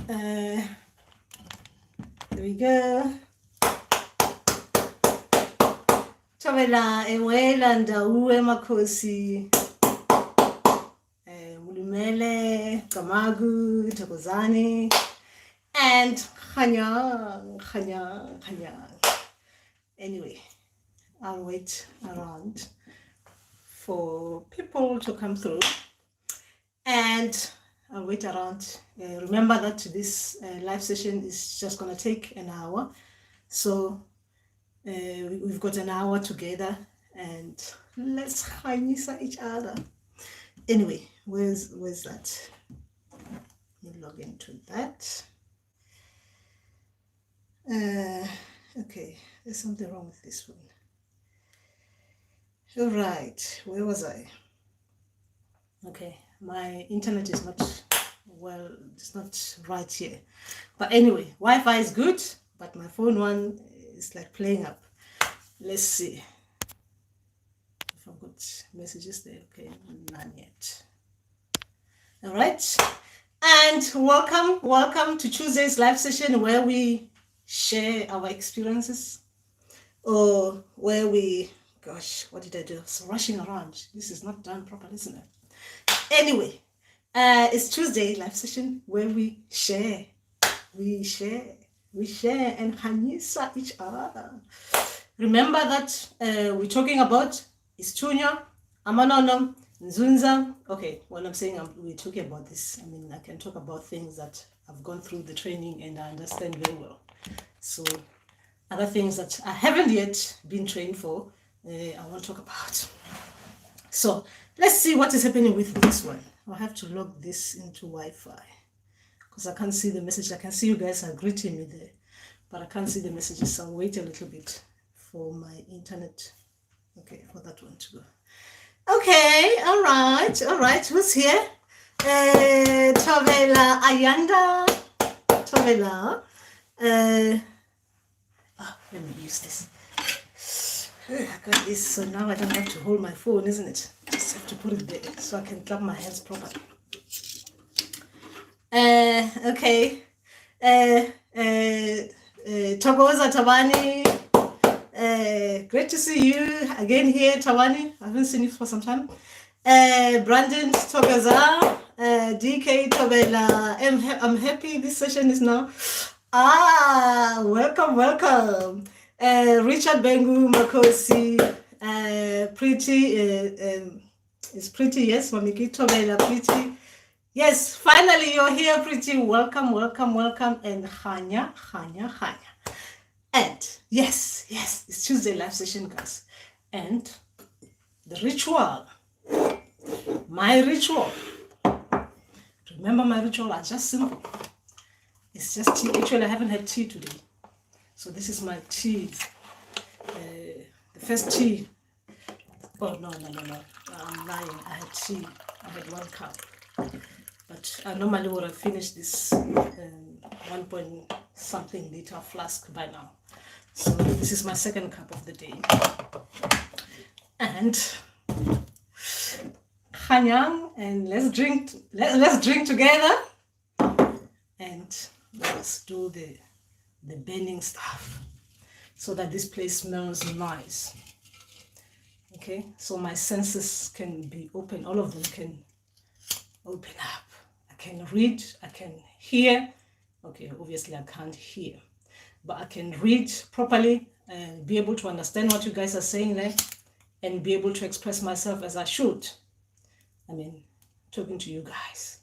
There we go. Thobela, Ewela, Ndauwee, Makhosi, Mulumele, Kamagu, Takozani, and Kganya. Anyway, I'll wait around for people to come through, and I'll wait around. Remember that this live session is just gonna take an hour, so we've got an hour together, and let's Khanyisa each other. Anyway, where's that? Let me log into that. Okay, there's something wrong with this one. All right, where was I? Okay, my internet is not, well, it's not right here. But anyway, Wi-Fi is good, but my phone one is like playing up. Let's see if I've got messages there. Okay, none yet. All right, and welcome to Tuesday's live session, where we share our experiences, or where we, gosh, what did I do? So rushing around. This is not done properly, isn't it? Anyway, it's Tuesday live session where we share and Khanyisa each other. Remember that we're talking about Isithunywa, Amanono, Nzunza. Okay, when I'm saying we're talking about this, I mean, I can talk about things that I've gone through the training and I understand very well. So other things that I haven't yet been trained for, I won't talk about. So let's see what is happening with this one. I'll have to log this into Wi-Fi because I can't see the message. I can see you guys are greeting me there, but I can't see the messages. So I'll wait a little bit for my internet. Okay, for that one to go. Okay, all right. Who's here? Thobela, Ayanda. Thobela. Let me use this. I got this, so now I don't have to hold my phone, isn't it? Just have to put it there so I can clap my hands properly. Okay. Thokoza Tabani. Great to see you again here, Tabani. I haven't seen you for some time. Brandon Thokoza, DK Thobela. I'm happy this session is now. Welcome. Richard Bengu, Makhosi, Pretty, is Pretty, yes, Mamiki Thobela, Pretty. Yes, finally you're here, Pretty. Welcome, and Kganya. And yes, it's Tuesday live session, guys. And the ritual, my ritual. Remember, my ritual are just simple. It's just tea. Actually, I haven't had tea today. So this is my tea, the first tea. Oh, no. I'm lying. I had tea. I had 1 cup. But I normally would have finished this 1 point something liter flask by now. So this is my 2nd cup of the day. And Kganya, and let's drink together. And let's do the burning stuff so that this place smells nice. Okay, so my senses can be open. All of them can open up. I can read, I can hear. Okay, obviously I can't hear, but I can read properly and be able to understand what you guys are saying there and be able to express myself as I should. I mean, talking to you guys.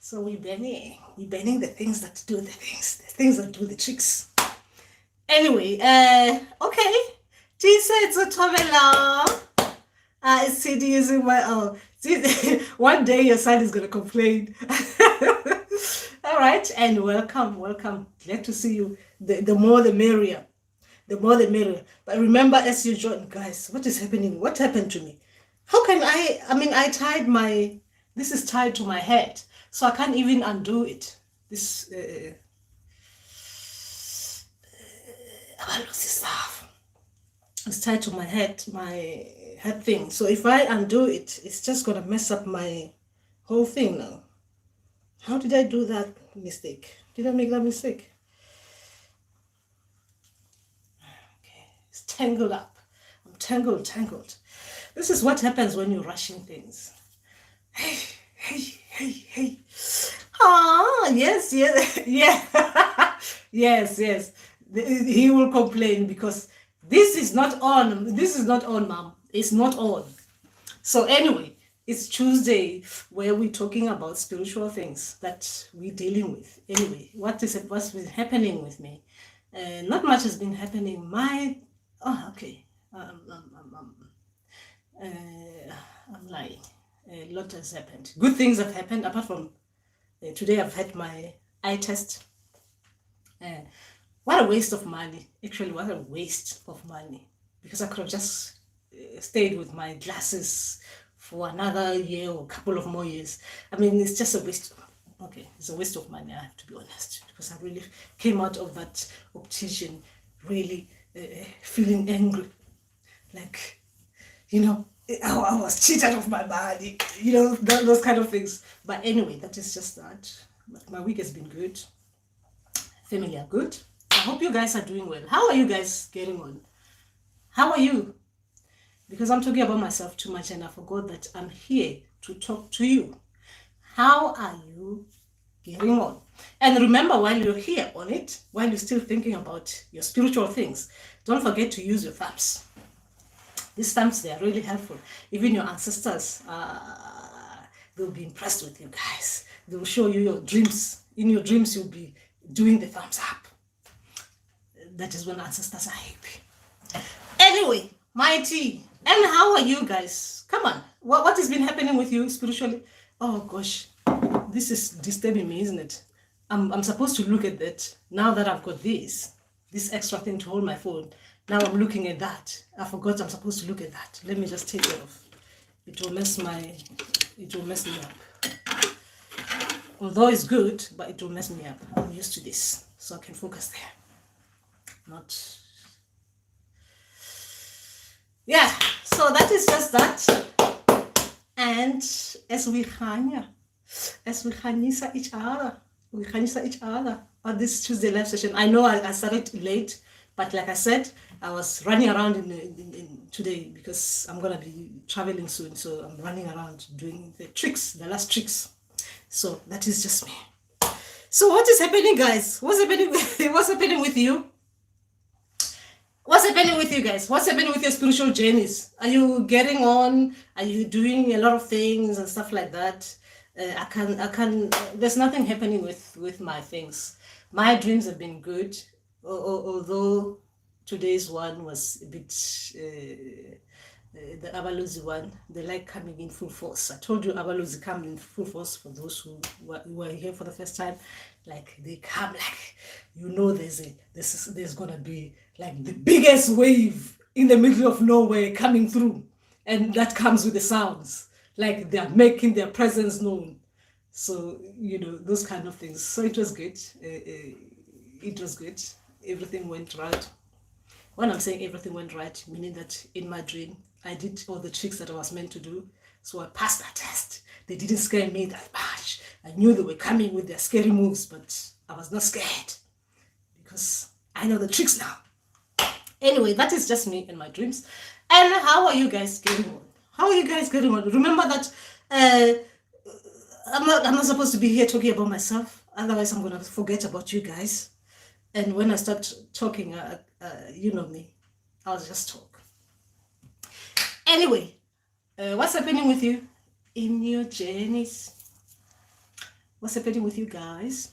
So we're burning the things that do the things that do the tricks. Anyway, okay. It's a Thobela. It's CD using my one day your son is gonna complain. All right, and welcome. Glad to see you. The more the merrier. But remember, as you join, guys, what is happening? What happened to me? How can I tied my, this is tied to my head. So I can't even undo it. This Abalozi stuff. It's tied to my head thing. So if I undo it, it's just gonna mess up my whole thing now. How did I do that mistake? Did I make that mistake? Okay, it's tangled up. I'm tangled. This is what happens when you're rushing things. Hey. Ah, yes, yeah. yes. He will complain because this is not on. This is not on, mom. It's not on. So anyway, it's Tuesday where we're talking about spiritual things that we're dealing with. Anyway, what's been happening with me? Not much has been happening. Okay. I'm lying. A lot has happened. Good things have happened apart from today I've had my eye test. What a waste of money. Actually, what a waste of money. Because I could have just stayed with my glasses for another year or a couple of more years. I mean, it's just a waste. Okay, it's a waste of money, I have to be honest. Because I really came out of that optician really feeling angry. Like, I was cheated of my money, those kind of things. But anyway, that is just that. But my week has been good. Family are good. I hope you guys are doing well. How are you guys getting on? How are you? Because I'm talking about myself too much and I forgot that I'm here to talk to you. How are you getting on? And remember, while you're here on it, while you're still thinking about your spiritual things, don't forget to use your thumbs. These thumbs, they are really helpful. Even your ancestors, they'll be impressed with you guys. They'll show you your dreams. In your dreams, you'll be doing the thumbs up. That is when ancestors are happy. Anyway, mighty. And how are you guys? Come on. What has been happening with you spiritually? Oh gosh, this is disturbing me, isn't it? I'm supposed to look at that. Now that I've got this extra thing to hold my phone. Now I'm looking at that. I forgot I'm supposed to look at that. Let me just take it off. It will mess me up. Although it's good, but it will mess me up. I'm used to this, so I can focus there. Yeah, so that is just that. And as we Khanyisa each other on this Tuesday live session. I know I started late, but like I said, I was running around in today because I'm gonna be traveling soon, so I'm running around doing the last tricks. So that is just me. So what is happening, guys? What's happening with you? What's happening with you guys? What's happening with your spiritual journeys? Are you getting on? Are you doing a lot of things and stuff like that? There's nothing happening with my things. My dreams have been good, although today's one was a bit, the Abalozi one, they like coming in full force. I told you Abalozi come in full force for those who were here for the first time. Like they come like, there's gonna be like the biggest wave in the middle of nowhere coming through. And that comes with the sounds. Like they are making their presence known. So, those kind of things. So it was good. It was good. Everything went right. When I'm saying everything went right, meaning that in my dream, I did all the tricks that I was meant to do. So I passed that test. They didn't scare me that much. I knew they were coming with their scary moves, but I was not scared because I know the tricks now. Anyway, that is just me and my dreams. And how are you guys getting on? How are you guys getting on? Remember that I'm not supposed to be here talking about myself. Otherwise, I'm gonna forget about you guys. And when I start talking, you know me, I'll just talk. Anyway, what's happening with you in your journeys? What's happening with you guys?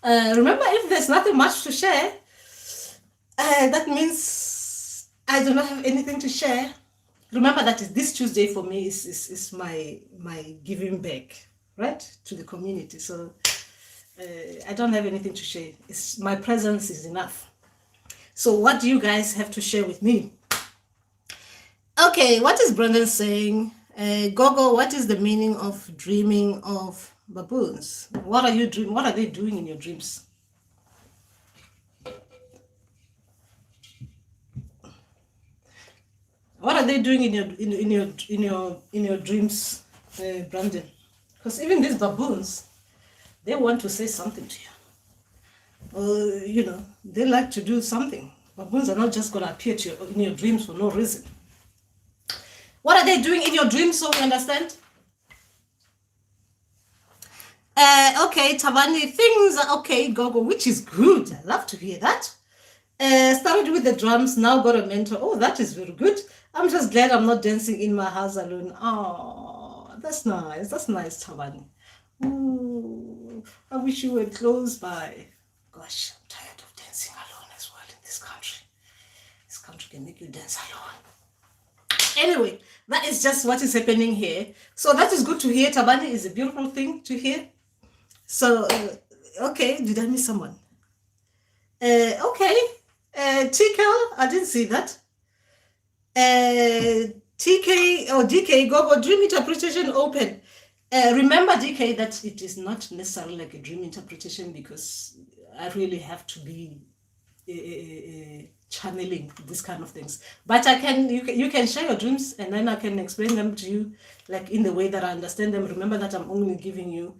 Remember, if there's nothing much to share, that means I do not have anything to share. Remember that this Tuesday for me is my giving back, right, to the community. So I don't have anything to share. My presence is enough. So what do you guys have to share with me? Okay, what is Brendan saying? Gogo, what is the meaning of dreaming of Baboons. What are you dreaming? What are they doing in your dreams? What are they doing in your dreams, Brandon? Because even these baboons, they want to say something to you. They like to do something. Baboons are not just going to appear to you in your dreams for no reason. What are they doing in your dreams, so we understand? Okay, Thabani, things are okay, Gogo, which is good. I love to hear that. Started with the drums, now got a mentor. Oh, that is very good. I'm just glad I'm not dancing in my house alone. Oh, that's nice. That's nice, Thabani. Ooh, I wish you were close by. Gosh, I'm tired of dancing alone as well in this country. This country can make you dance alone. Anyway, that is just what is happening here. So that is good to hear. Thabani is a beautiful thing to hear. So, okay, did I miss someone? Okay, TK, I didn't see that. TK or DK, go dream interpretation open. Remember, DK, that it is not necessarily like a dream interpretation because I really have to be channeling these kind of things. But you can share your dreams and then I can explain them to you like in the way that I understand them. Remember that I'm only giving you,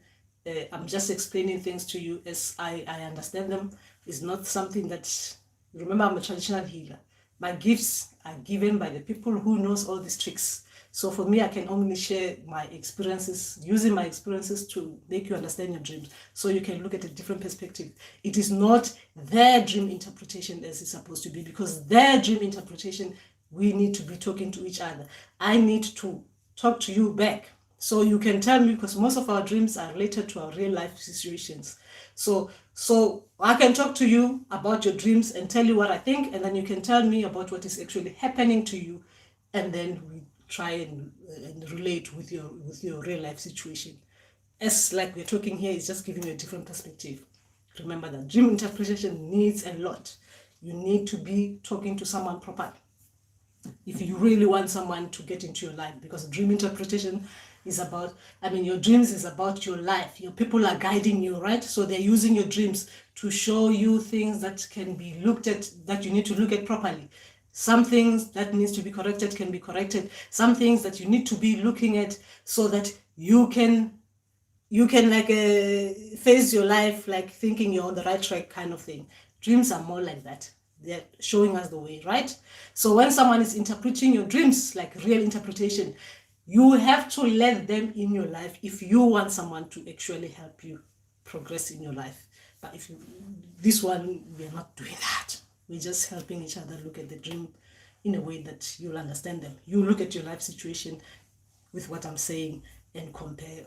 I'm just explaining things to you as I understand them. It's not something that, remember I'm a traditional healer. My gifts are given by the people who knows all these tricks. So for me, I can only share my experiences, using my experiences to make you understand your dreams. So you can look at a different perspective. It is not their dream interpretation as it's supposed to be, because their dream interpretation, we need to be talking to each other. I need to talk to you back. So you can tell me, because most of our dreams are related to our real life situations. So I can talk to you about your dreams and tell you what I think, and then you can tell me about what is actually happening to you, and then we try and relate with your real life situation. As like we're talking here, it's just giving you a different perspective. Remember that dream interpretation needs a lot. You need to be talking to someone properly if you really want someone to get into your life, because dream interpretation is about, your dreams is about your life. Your people are guiding you, right? So they're using your dreams to show you things that can be looked at, that you need to look at properly. Some things that needs to be corrected can be corrected. Some things that you need to be looking at so that you can like face your life like thinking you're on the right track kind of thing. Dreams are more like that. They're showing us the way, right? So when someone is interpreting your dreams, like real interpretation, you have to let them in your life if you want someone to actually help you progress in your life. But if this one, we're not doing that. We're just helping each other look at the dream in a way that you'll understand them. You look at your life situation with what I'm saying and compare.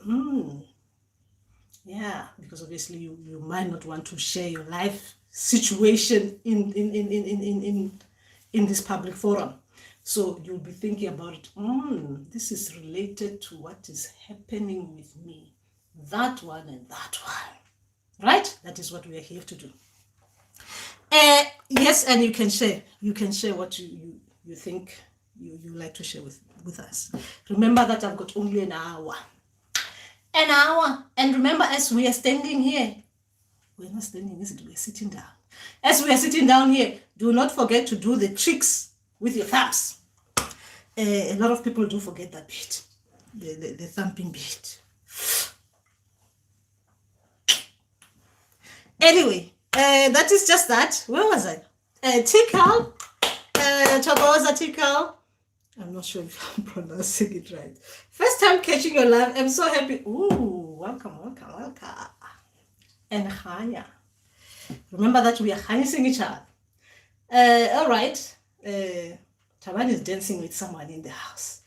Yeah, because obviously you might not want to share your life situation in this public forum. So you'll be thinking about it. This is related to what is happening with me. That one and that one. Right? That is what we are here to do. Yes, and you can share. You can share what you think you like to share with us. Remember that I've got only an hour. An hour. And remember, as we are standing here, we're not standing, is it? We're sitting down. As we are sitting down here, do not forget to do the tricks with your thumbs. A lot of people do forget that bit, the thumping bit. Anyway, that is just that. Where was I? Tikal, Chaboza Tikal. I'm not sure if I'm pronouncing it right. First time catching your live. I'm so happy. Ooh, welcome. And Kganya. Remember that we are harnessing each other. All right. Taban is dancing with someone in the house.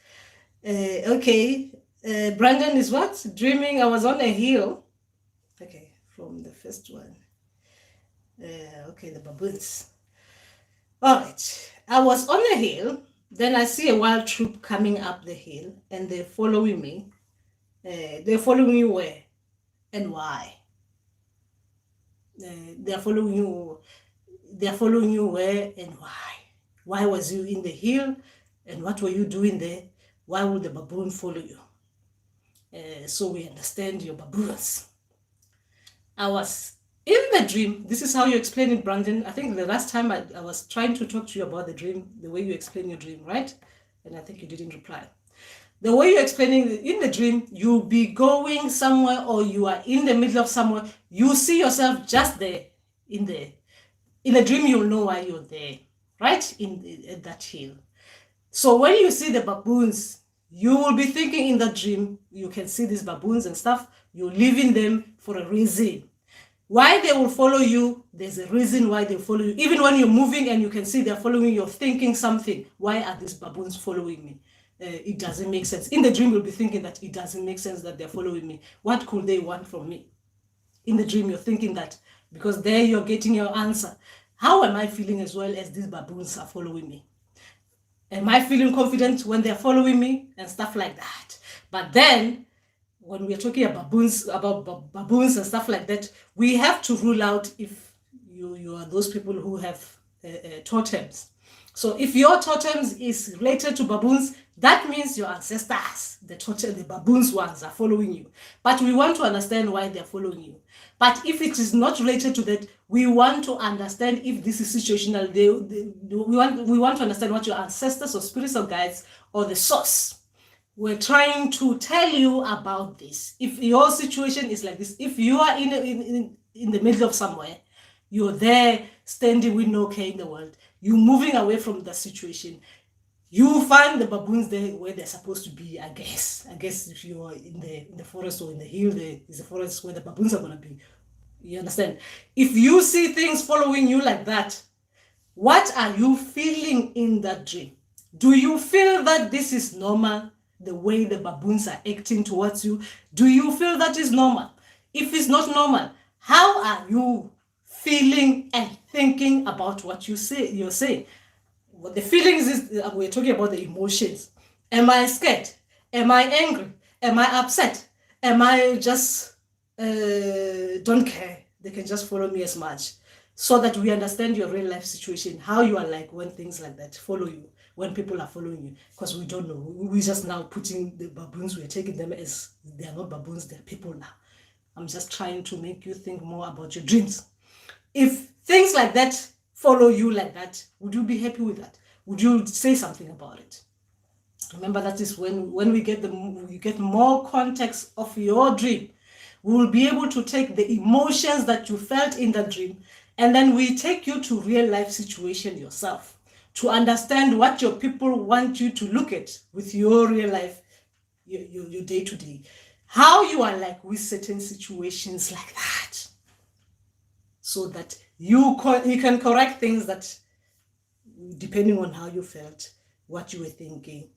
Okay. Brandon is what? Dreaming I was on a hill. Okay, from the first one. Okay, the baboons. All right. I was on a hill. Then I see a wild troop coming up the hill, and they're following me. They're following you where and why? They're following you. They're following you where and why? Why was you in the hill, and what were you doing there? Why would the baboon follow you? so we understand your baboons. I was in the dream. This is how you explain it, Brandon. I think the last time I was trying to talk to you about the dream, the way you explain your dream, right? And I think you didn't reply. The way you're explaining in the dream, you'll be going somewhere or you are in the middle of somewhere. You see yourself just there in the dream. You'll know why you're there, right? In that hill. So when you see the baboons, you will be thinking in that dream, you can see these baboons and stuff. You're leaving them for a reason. Why they will follow you, there's a reason why they follow you. Even when you're moving and you can see they're following you, you're thinking something. Why are these baboons following me? It doesn't make sense. In the dream, you'll be thinking that it doesn't make sense that they're following me. What could they want from me? In the dream, you're thinking that because there you're getting your answer. How am I feeling as well as these baboons are following me? Am I feeling confident when they're following me and stuff like that? But then, when we're talking about baboons and stuff like that, we have to rule out if you are those people who have totems. So if your totems is related to baboons, that means your ancestors, the baboons ones, are following you. But we want to understand why they're following you. But if it is not related to that, we want to understand if this is situational. We want to understand what your ancestors or spirits or guides or the source we're trying to tell you about this. If your situation is like this, if you are in the middle of somewhere, you're there standing with no care in the world, you're moving away from the situation, you find the baboons there where they're supposed to be, I guess. If you are in the forest or in the hill, there is a forest where the baboons are going to be. You understand? If you see things following you like that, what are you feeling in that dream? Do you feel that this is normal? The way the baboons are acting towards you, do you feel that is normal? If it's not normal, how are you feeling and thinking about what you're saying? What the feelings is, we're talking about the emotions. Am I scared? Am I angry? Am I upset? Am I just don't care? They can just follow me as much. So that we understand your real life situation, how you are like when things like that follow you, when people are following you, because we don't know. We're just now putting the baboons, we're taking them as they are not baboons, they're people now. I'm just trying to make you think more about your dreams. If things like that follow you like that, would you be happy with that? Would you say something about it? Remember, that is when we get more context of your dream, we will be able to take the emotions that you felt in that dream, and then we take you to real life situation yourself to understand what your people want you to look at with your real life, your day to day, how you are like with certain situations like that, so that you can correct things that, depending on how you felt, what you were thinking,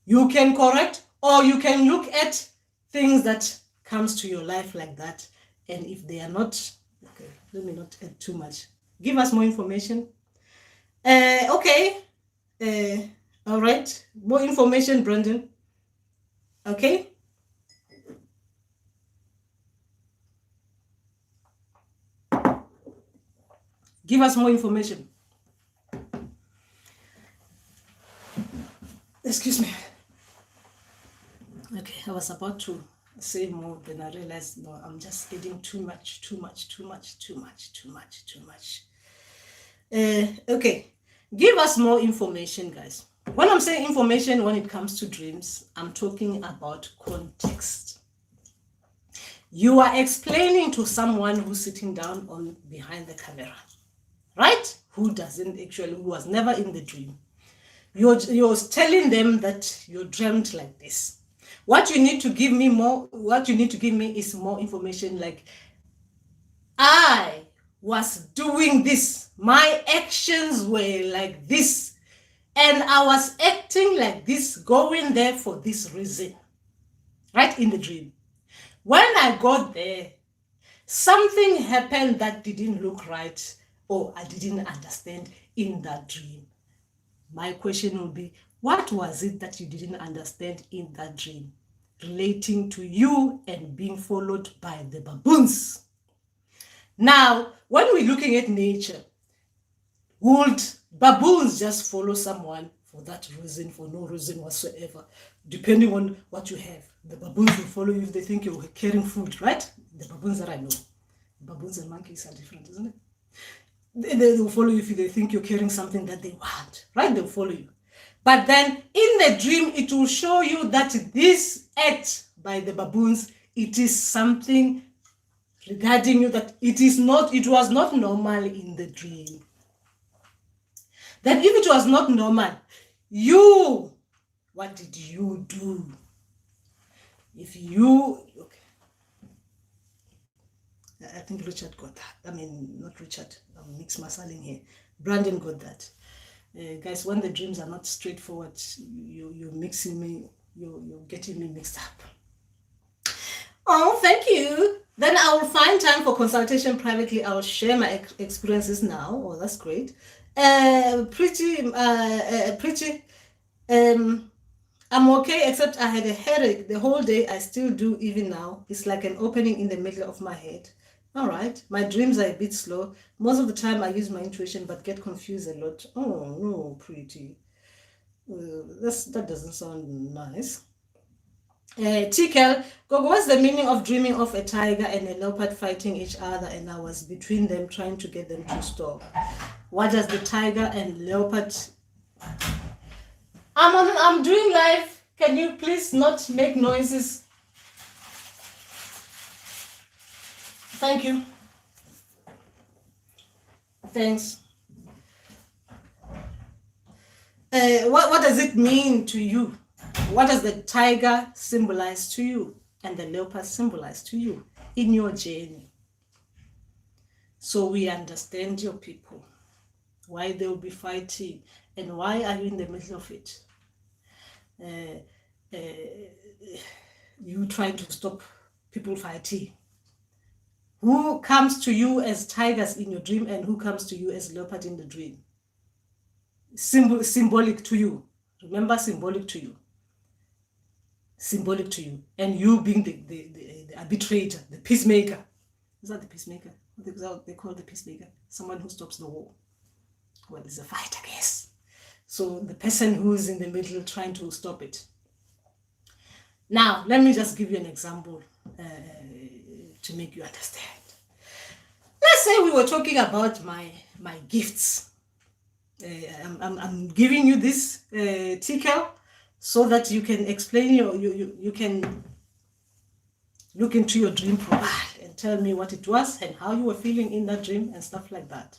you can correct, or you can look at things that comes to your life like that. And if they are not, okay, let me not add too much. Give us more information. Okay. All right. More information, Brandon. Okay. Give us more information. Excuse me. Okay, I was about to say more, then I realized, no, I'm just getting too much. Okay, give us more information, guys. When I'm saying information, when it comes to dreams, I'm talking about context. You are explaining to someone who's sitting down behind the camera, right? Who was never in the dream. You're telling them that you dreamt like this. What you need to give me is more information, like, I was doing this, my actions were like this, and I was acting like this, going there for this reason, right? In the dream. When I got there, something happened that didn't look right, or I didn't understand in that dream. My question will be, what was it that you didn't understand in that dream relating to you and being followed by the baboons? Now, when we're looking at nature, would baboons just follow someone for that reason, for no reason whatsoever, depending on what you have? The baboons will follow you if they think you're carrying food, right? The baboons that I know. Baboons and monkeys are different, isn't it? They will follow you if they think you're carrying something that they want, right? They'll follow you. But then in the dream, it will show you that this act by the baboons, it is something regarding you that it was not normal in the dream. That if it was not normal, what did you do? Okay. I think Richard got that. I mean, not Richard, I'm mix masaling here. Brandon got that. Guys, when the dreams are not straightforward, you're mixing me, you're getting me mixed up. Oh, thank you. Then I will find time for consultation privately. I will share my experiences now. Oh, that's great. I'm okay, except I had a headache the whole day. I still do even now. It's like an opening in the middle of my head. All right. My dreams are a bit slow. Most of the time I use my intuition, but get confused a lot. Oh, no, pretty. That doesn't sound nice. Tikel, Gogo, what's the meaning of dreaming of a tiger and a leopard fighting each other and I was between them trying to get them to stop? What does the tiger and leopard... I'm doing live. Can you please not make noises? Thank you. Thanks. What does it mean to you? What does the tiger symbolize to you and the leopard symbolize to you in your journey? So we understand your people, why they will be fighting, and why are you in the middle of it? You trying to stop people fighting. Who comes to you as tigers in your dream and who comes to you as leopard in the dream? Symbolic to you. Remember, symbolic to you. Symbolic to you. And you being the arbitrator, the peacemaker. Is that the peacemaker? What they call the peacemaker? Someone who stops the war. Well, it's a fight, I guess. So the person who's in the middle trying to stop it. Now, let me just give you an example to make you understand. Let's say we were talking about my gifts. I'm giving you this ticker so that you can explain you can look into your dream profile and tell me what it was and how you were feeling in that dream and stuff like that.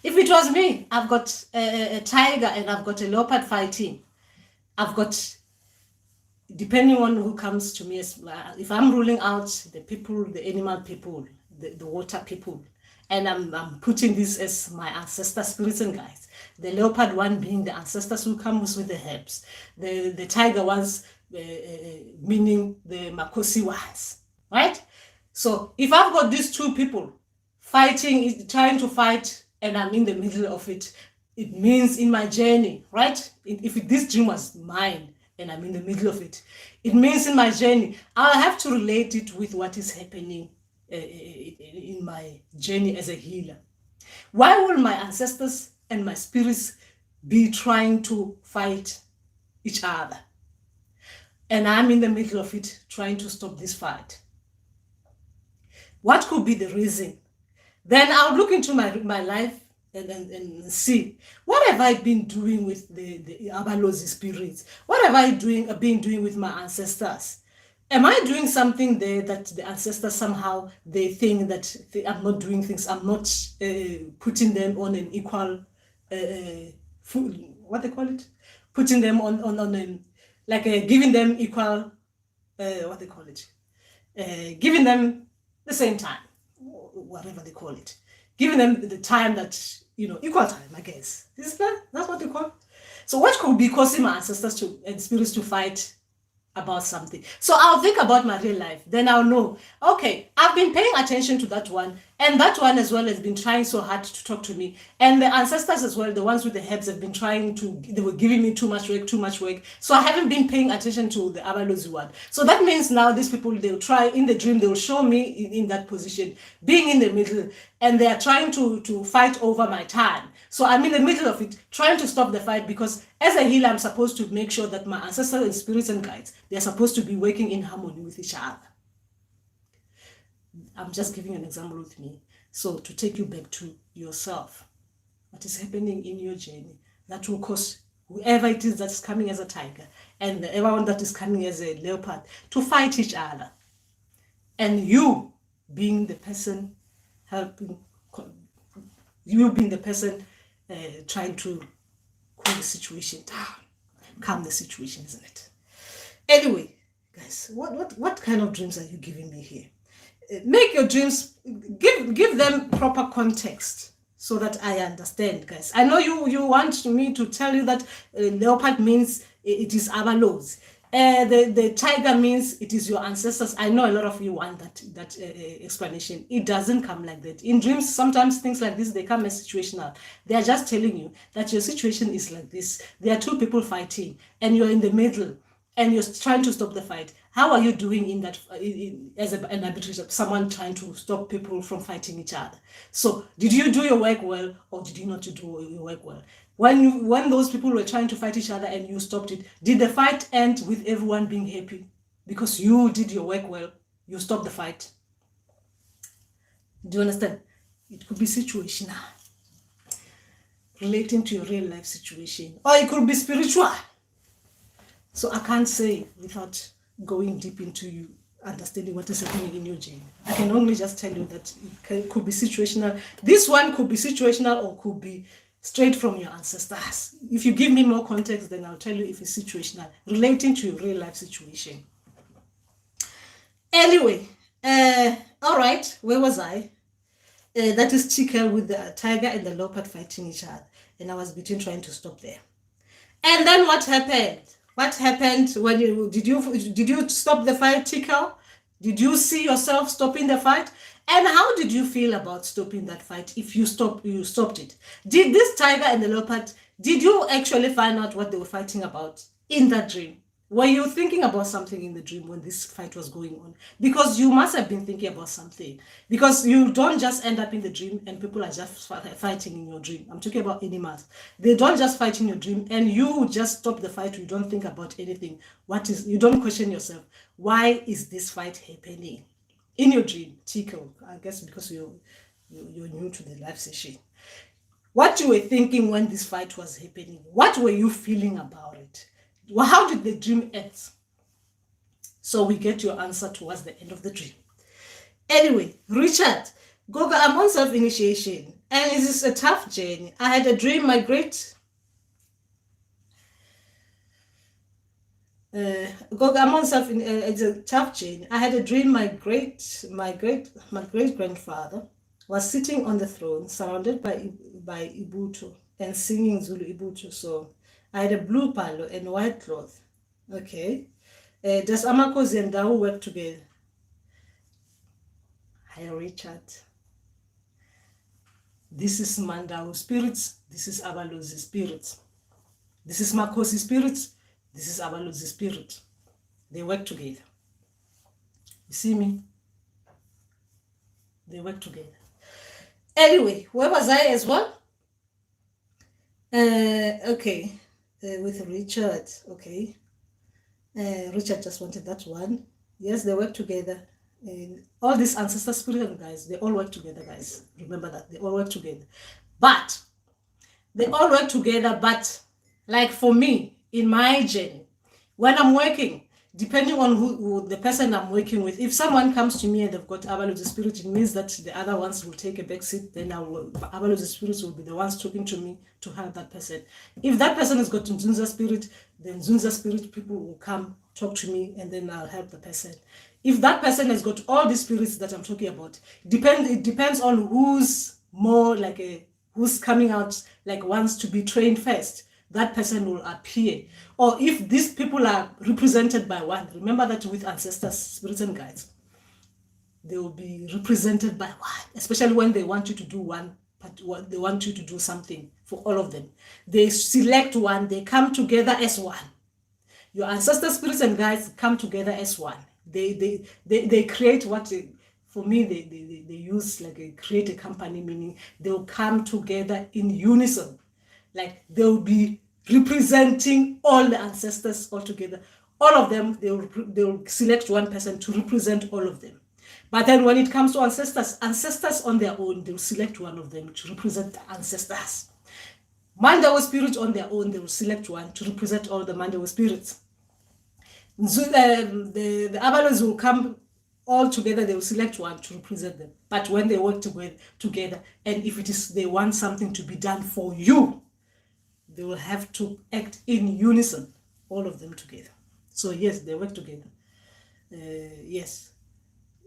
If it was me, I've got a tiger and I've got a leopard fighting. I've got, depending on who comes to me, if I'm ruling out the people, the animal people, the water people, and I'm putting this as my ancestor spirits and guides. The leopard one being the ancestors who comes with the herbs. The tiger ones meaning the Makhosi ones, right? So if I've got these two people fighting, trying to fight, and I'm in the middle of it, it means in my journey, right? If this dream was mine and I'm in the middle of it, it means in my journey, I'll have to relate it with what is happening in my journey as a healer. Why will my ancestors and my spirits be trying to fight each other? And I'm in the middle of it trying to stop this fight. What could be the reason? Then I'll look into my life and see, what have I been doing with the Abalozi spirits? What have I been doing with my ancestors? Am I doing something there that the ancestors somehow, they think that I'm not doing things, I'm not putting them on an equal, what they call it? Putting them on like giving them equal, what they call it? Giving them the same time, whatever they call it. Giving them the time that, equal time, I guess. That's what they call it. So what could be causing my ancestors and spirits to fight about something? So I'll think about my real life. Then I'll know, okay, I've been paying attention to that one And that one as well has been trying so hard to talk to me. And the ancestors as well, the ones with the herbs, have been trying to, they were giving me too much work. So I haven't been paying attention to the Abalozi one. So that means now these people, they'll try, in the dream, they'll show me in that position, being in the middle, and they are trying to fight over my time. So I'm in the middle of it, trying to stop the fight, because as a healer, I'm supposed to make sure that my ancestors and spirits and guides, they're supposed to be working in harmony with each other. I'm just giving an example with me. So to take you back to yourself, what is happening in your journey, that will cause whoever it is that's coming as a tiger and everyone that is coming as a leopard to fight each other. And you being the person helping, you being the person trying to cool the situation down, calm the situation, isn't it? Anyway, guys, what kind of dreams are you giving me here? Make your dreams, give them proper context so that I understand, guys. I know you want me to tell you that leopard means it is Abalozi. The tiger means it is your ancestors. I know a lot of you want that explanation. It doesn't come like that. In dreams, sometimes things like this, they come as situational. They are just telling you that your situation is like this. There are two people fighting and you're in the middle and you're trying to stop the fight. How are you doing in that, as an arbitrator, someone trying to stop people from fighting each other? So did you do your work well, or did you not do your work well? When those people were trying to fight each other and you stopped it, did the fight end with everyone being happy? Because you did your work well, you stopped the fight. Do you understand? It could be situational, relating to your real life situation, or it could be spiritual. So I can't say without going deep into you understanding what is happening in your journey. I can only just tell you that it could be situational. This one could be situational or could be straight from your ancestors. If you give me more context, then I'll tell you if it's situational, relating to your real life situation. Anyway, all right, where was I? That is Chikel with the tiger and the leopard fighting each other. And I was between trying to stop there. And then what happened? What happened when did you stop the fight, Chikel? Did you see yourself stopping the fight? And how did you feel about stopping that fight if you stopped it? Did this tiger and the leopard, did you actually find out what they were fighting about in that dream? Were you thinking about something in the dream when this fight was going on? Because you must have been thinking about something. Because you don't just end up in the dream and people are just fighting in your dream. I'm talking about animals. They don't just fight in your dream and you just stop the fight. You don't think about anything. You don't question yourself. Why is this fight happening in your dream? Tico, I guess because you're new to the live session. What you were thinking when this fight was happening? What were you feeling about it? Well, how did the dream end? So we get your answer towards the end of the dream. Anyway, Richard, Goga, I'm on self-initiation and it is a tough journey. I had a dream, my great Goga, I'm on it's a tough journey. I had a dream my great grandfather was sitting on the throne surrounded by Ibuto and singing Zulu Ibuto song. I had a blue palo and white cloth. Okay. Does Makhosi and Ndauwee work together? Hi, Richard. This is Mandawe spirits. This is Abalozi spirits. This is Makhosi spirits. This is Abalozi spirit. They work together. You see me? They work together. Anyway, where was I as well? Okay. With Richard, okay. Richard just wanted that one. Yes, they work together. All these ancestor spirit guys, they all work together, guys. Remember that they all work together. But they all work together. But like for me, in my journey, when I'm working, depending on who the person I'm working with, if someone comes to me and they've got Abalozi spirit, it means that the other ones will take a back seat. Then Abalozi spirits will be the ones talking to me to help that person. If that person has got Nzunza spirit, then Nzunza spirit people will come talk to me and then I'll help the person. If that person has got all the spirits that I'm talking about, it depends on who's more like who's coming out like wants to be trained first. That person will appear. Or if these people are represented by one, remember that with ancestors, spirits and guides, they will be represented by one. especially when they want you to do one, but they want you to do something for all of them. They select one, they come together as one. Your ancestor spirits and guides come together as one. They create what, for me, they use like create a company, meaning they'll come together in unison. Like they'll be representing all the ancestors all together. All of them, they'll select one person to represent all of them. But then when it comes to ancestors on their own, they'll select one of them to represent the ancestors. Mandawe spirits on their own, they will select one to represent all the Mandawe spirits. The Abalozi will come all together, they will select one to represent them. But when they work together, and if it is they want something to be done for you, they will have to act in unison, all of them together. So yes, they work together. Yes,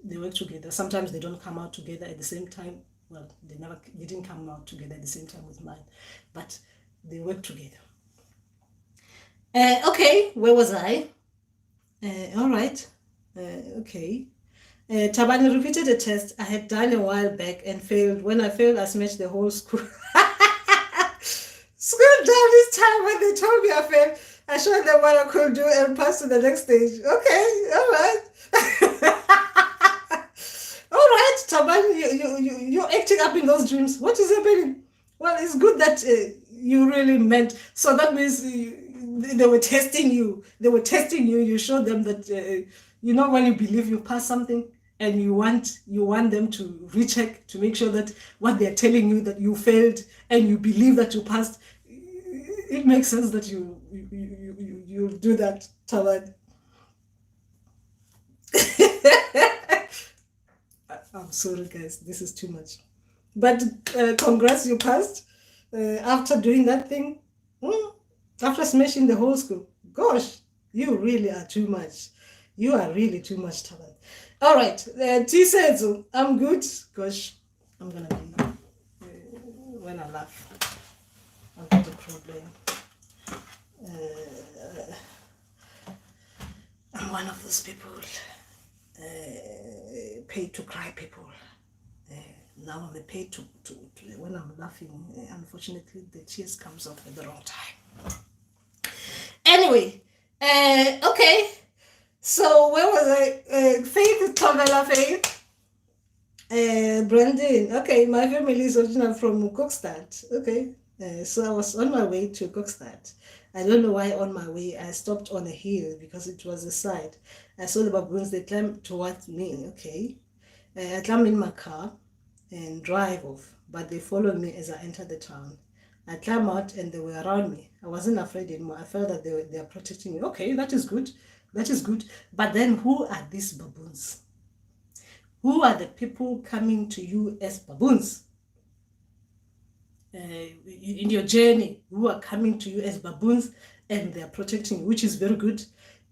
they work together. Sometimes they don't come out together at the same time. Well, they didn't come out together at the same time with mine, but they work together. Okay, where was I? All right. Okay. Tabani repeated a test I had done a while back and failed. When I failed, I smashed the whole school. School down this time when they told me I failed. I showed them what I could do and passed to the next stage. Okay, all right. All right, Tabani, you're acting up in those dreams. What is happening? Well, it's good that you really meant. So that means they were testing you. They were testing you. You showed them that, when you believe you pass something and you want them to recheck to make sure that what they're telling you that you failed and you believe that you passed, it makes sense that you do that, Tabani. I'm sorry, guys. This is too much. But congrats, you passed. After doing that thing, after smashing the whole school. Gosh, you really are too much. You are really too much talent. All right, T says, I'm good. Gosh, I'm going to be, when I laugh, I've got a problem. I'm one of those people, paid to cry people. Now I'm paid to when I'm laughing, unfortunately the tears comes off at the wrong time. Anyway, okay, so where was I? Faith, Thobela, Faith. Brandon, okay, my family is original from Kokstad. Okay, so I was on my way to Kokstad. I don't know why on my way I stopped on a hill because it was a side. I saw the baboons, they climbed towards me. Okay, I climbed in my car and drive off, but they followed me as I entered the town. I climbed out and they were around me. I wasn't afraid anymore. I felt that they are protecting me. Okay, that is good. That is good. But then who are these baboons? Who are the people coming to you as baboons? In your journey, who are coming to you as baboons and they are protecting you, which is very good.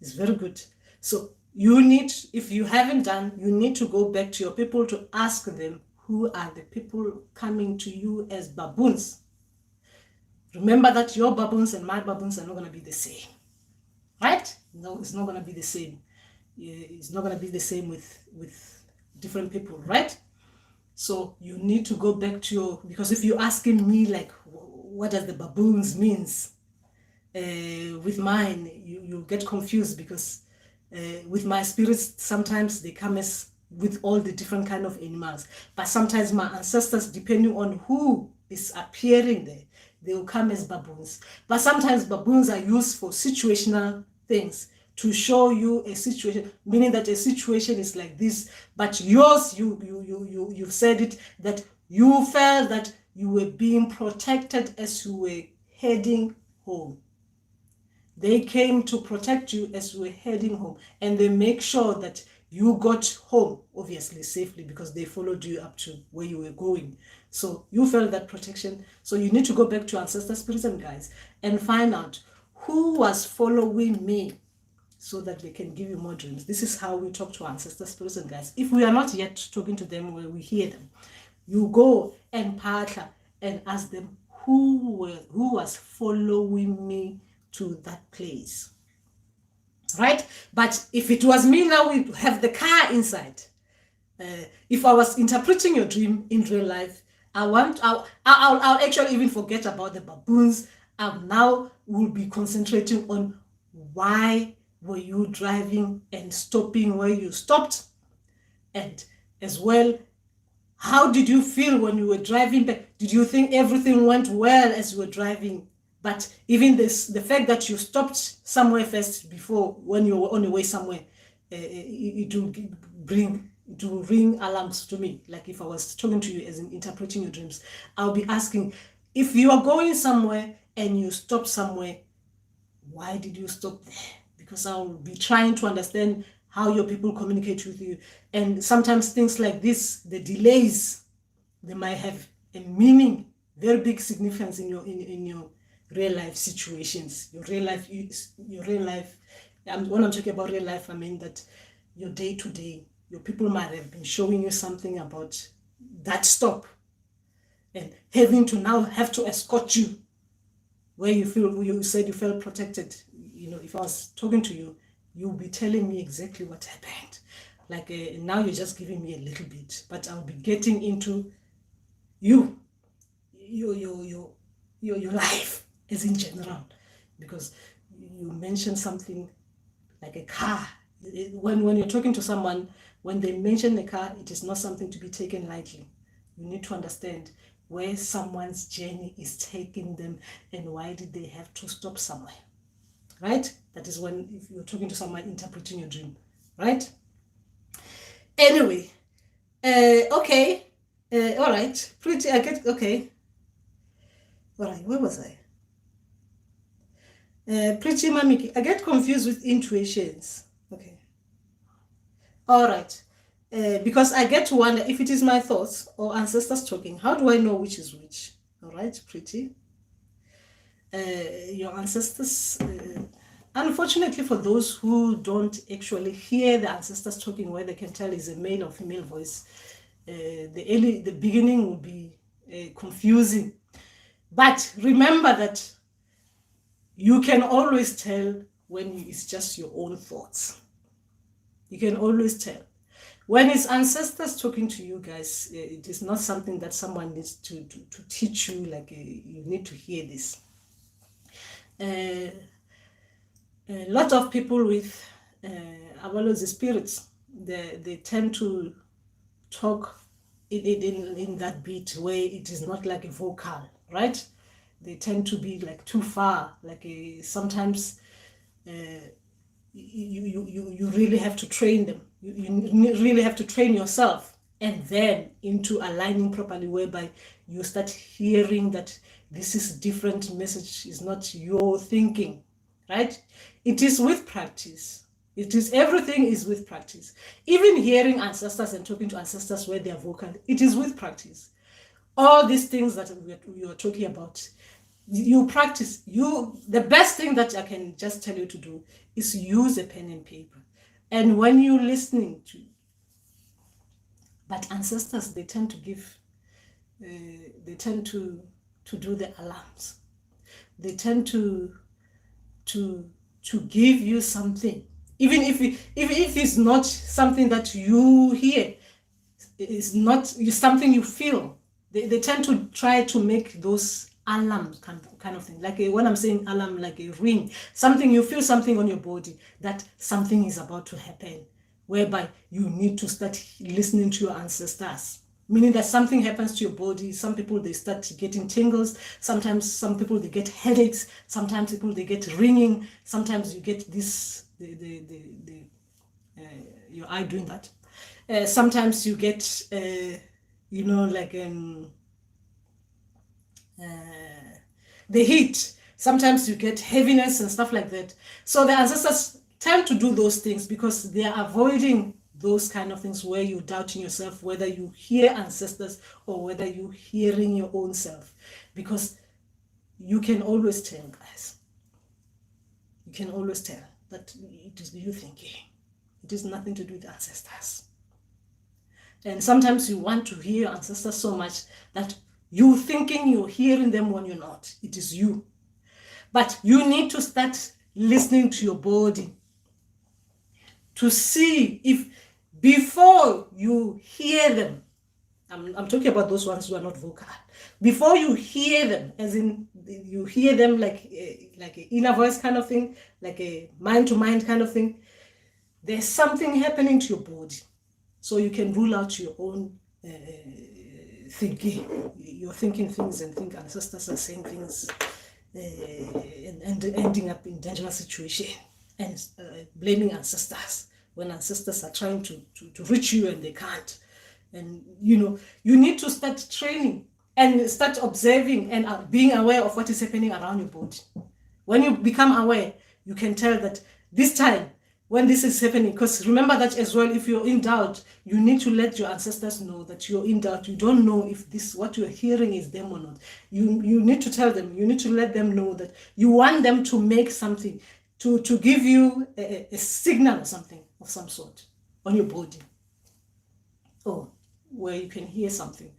It's very good. So you need, if you haven't done, you need to go back to your people to ask them, who are the people coming to you as baboons? Remember that your baboons and my baboons are not going to be the same. Right? No, it's not going to be the same. It's not going to be the same with different people, right? So you need to go back to your, because if you're asking me like, what does the baboons means? With mine, you get confused because with my spirits, sometimes they come as with all the different kind of animals. But sometimes my ancestors, depending on who is appearing there, they will come as baboons. But sometimes baboons are used for situational things to show you a situation, meaning that a situation is like this, but yours, you've said it, that you felt that you were being protected as you were heading home. They came to protect you as you were heading home, and they make sure that you got home, obviously safely, because they followed you up to where you were going. So you felt that protection. So you need to go back to ancestor spirits and guides and find out who was following me so that they can give you more dreams. This is how we talk to ancestor spirits and guides. If we are not yet talking to them where we hear them, you go and partner and ask them who was following me to that place. Right? But if it was me, now we have the car inside. If I was interpreting your dream in real life, I'll actually even forget about the baboons. I now will be concentrating on why were you driving and stopping where you stopped, and as well, how did you feel when you were driving back? Did you think everything went well as you were driving? But even the fact that you stopped somewhere first before when you were on your way somewhere, it will ring alarms to me. Like if I was talking to you as in interpreting your dreams, I'll be asking, if you are going somewhere and you stop somewhere, why did you stop there? Because I'll be trying to understand how your people communicate with you. And sometimes things like this, the delays, they might have a meaning, very big significance in your real life situations. Your real life. When I'm talking about real life, I mean that your day to day, your people might have been showing you something about that stop, and having to now have to escort you where you said you felt protected. If I was talking to you, you'll be telling me exactly what happened. Like now you're just giving me a little bit, but I'll be getting into your life as in general, because you mentioned something like a car. When you're talking to someone, when they mention a car, it is not something to be taken lightly. You need to understand where someone's journey is taking them and why did they have to stop somewhere, right? That is when, if you're talking to someone interpreting your dream, right? Anyway, okay, all right, pretty, I get, okay. All right, where was I? Pretty Mamiki, I get confused with intuitions. Okay. All right. Because I get to wonder if it is my thoughts or ancestors talking. How do I know which is which? All right, pretty. Your ancestors, unfortunately for those who don't actually hear the ancestors talking, where they can tell is a male or female voice, the beginning will be confusing. But remember that you can always tell when it's just your own thoughts. You can always tell. When it's ancestors talking to you guys, it is not something that someone needs to teach you, like you need to hear this. A lot of people with Abalozi spirits, they tend to talk in that beat where it is not like a vocal, right? They tend to be like too far, like sometimes you really have to train them. You really have to train yourself and then into aligning properly, whereby you start hearing that this is different message, is not your thinking, right? It is with practice. Everything is with practice. Even hearing ancestors and talking to ancestors where they are vocal, it is with practice. All these things that we are talking about, you practice. The best thing that I can just tell you to do is use a pen and paper. And when you're listening to, but ancestors, they tend to give, they tend to do the alarms. They tend to give you something, even if it's not something that you hear, it's not something you feel. They tend to try to make those alarms kind of thing. Like when I'm saying alarm, like a ring, something you feel, something on your body that something is about to happen, whereby you need to start listening to your ancestors. Meaning that something happens to your body. Some people, they start getting tingles. Sometimes some people, they get headaches. Sometimes people, they get ringing. Sometimes you get this, your eye doing that. Sometimes you get, like the heat. Sometimes you get heaviness and stuff like that. So the ancestors tend to do those things because they are avoiding those kind of things where you're doubting yourself, whether you hear ancestors or whether you're hearing your own self. Because you can always tell, guys. You can always tell that it is you thinking. It is nothing to do with ancestors. And sometimes you want to hear ancestors so much that you're thinking you're hearing them when you're not. It is you. But you need to start listening to your body to see if before you hear them, I'm talking about those ones who are not vocal. Before you hear them, as in you hear them like an inner voice kind of thing, like a mind-to-mind kind of thing, there's something happening to your body. So you can rule out your own thinking. You're thinking things and think ancestors are saying things and ending up in dangerous situation and blaming ancestors when ancestors are trying to reach you and they can't. And you need to start training and start observing and being aware of what is happening around your body. When you become aware, you can tell that this time when this is happening, because remember that as well, if you're in doubt, you need to let your ancestors know that you're in doubt. You don't know if this, what you're hearing is them or not. You need to tell them, you need to let them know that you want them to make something, to give you a signal or something of some sort on your body. Or where you can hear something,